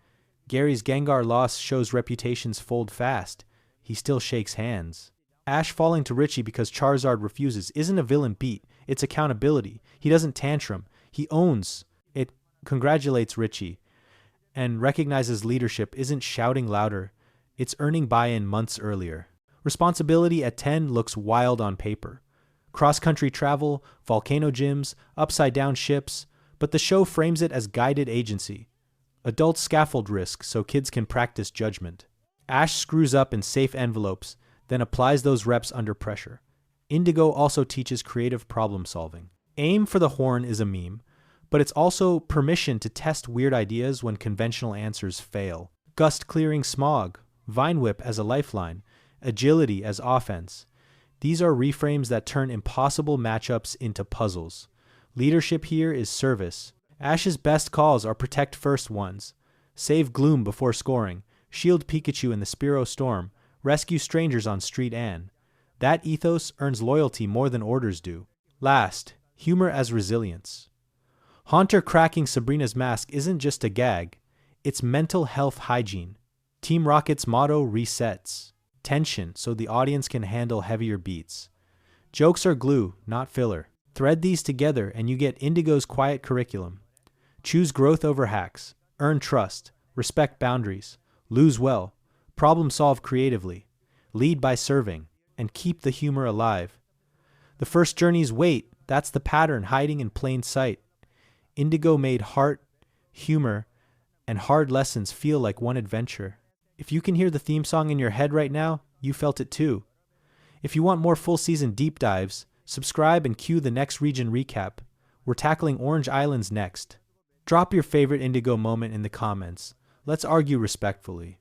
Gary's Gengar loss shows reputations fold fast. He still shakes hands. Ash falling to Richie because Charizard refuses isn't a villain beat, it's accountability. He doesn't tantrum, he owns it, congratulates Richie, and recognizes leadership isn't shouting louder, it's earning buy-in months earlier. Responsibility at 10 looks wild on paper. Cross-country travel, volcano gyms, upside-down ships, but the show frames it as guided agency. Adults scaffold risk so kids can practice judgment. Ash screws up in safe envelopes, then applies those reps under pressure. Indigo also teaches creative problem solving. Aim for the horn is a meme, but it's also permission to test weird ideas when conventional answers fail. Gust clearing smog, Vine Whip as a lifeline, agility as offense. These are reframes that turn impossible matchups into puzzles. Leadership here is service. Ash's best calls are protect first ones. Save Gloom before scoring. Shield Pikachu in the Spearow Storm. Rescue strangers on Street Ann. That ethos earns loyalty more than orders do. Last, humor as resilience. Haunter cracking Sabrina's mask isn't just a gag. It's mental health hygiene. Team Rocket's motto resets. Tension so the audience can handle heavier beats. Jokes are glue, not filler. Thread these together and you get Indigo's quiet curriculum. Choose growth over hacks. Earn trust. Respect boundaries. Lose well. Problem solve creatively. Lead by serving. And keep the humor alive. The first journeys wait. That's the pattern hiding in plain sight. Indigo made heart, humor, and hard lessons feel like one adventure. If you can hear the theme song in your head right now, you felt it too. If you want more full season deep dives, subscribe and cue the next region recap. We're tackling Orange Islands next. Drop your favorite Indigo moment in the comments. Let's argue respectfully.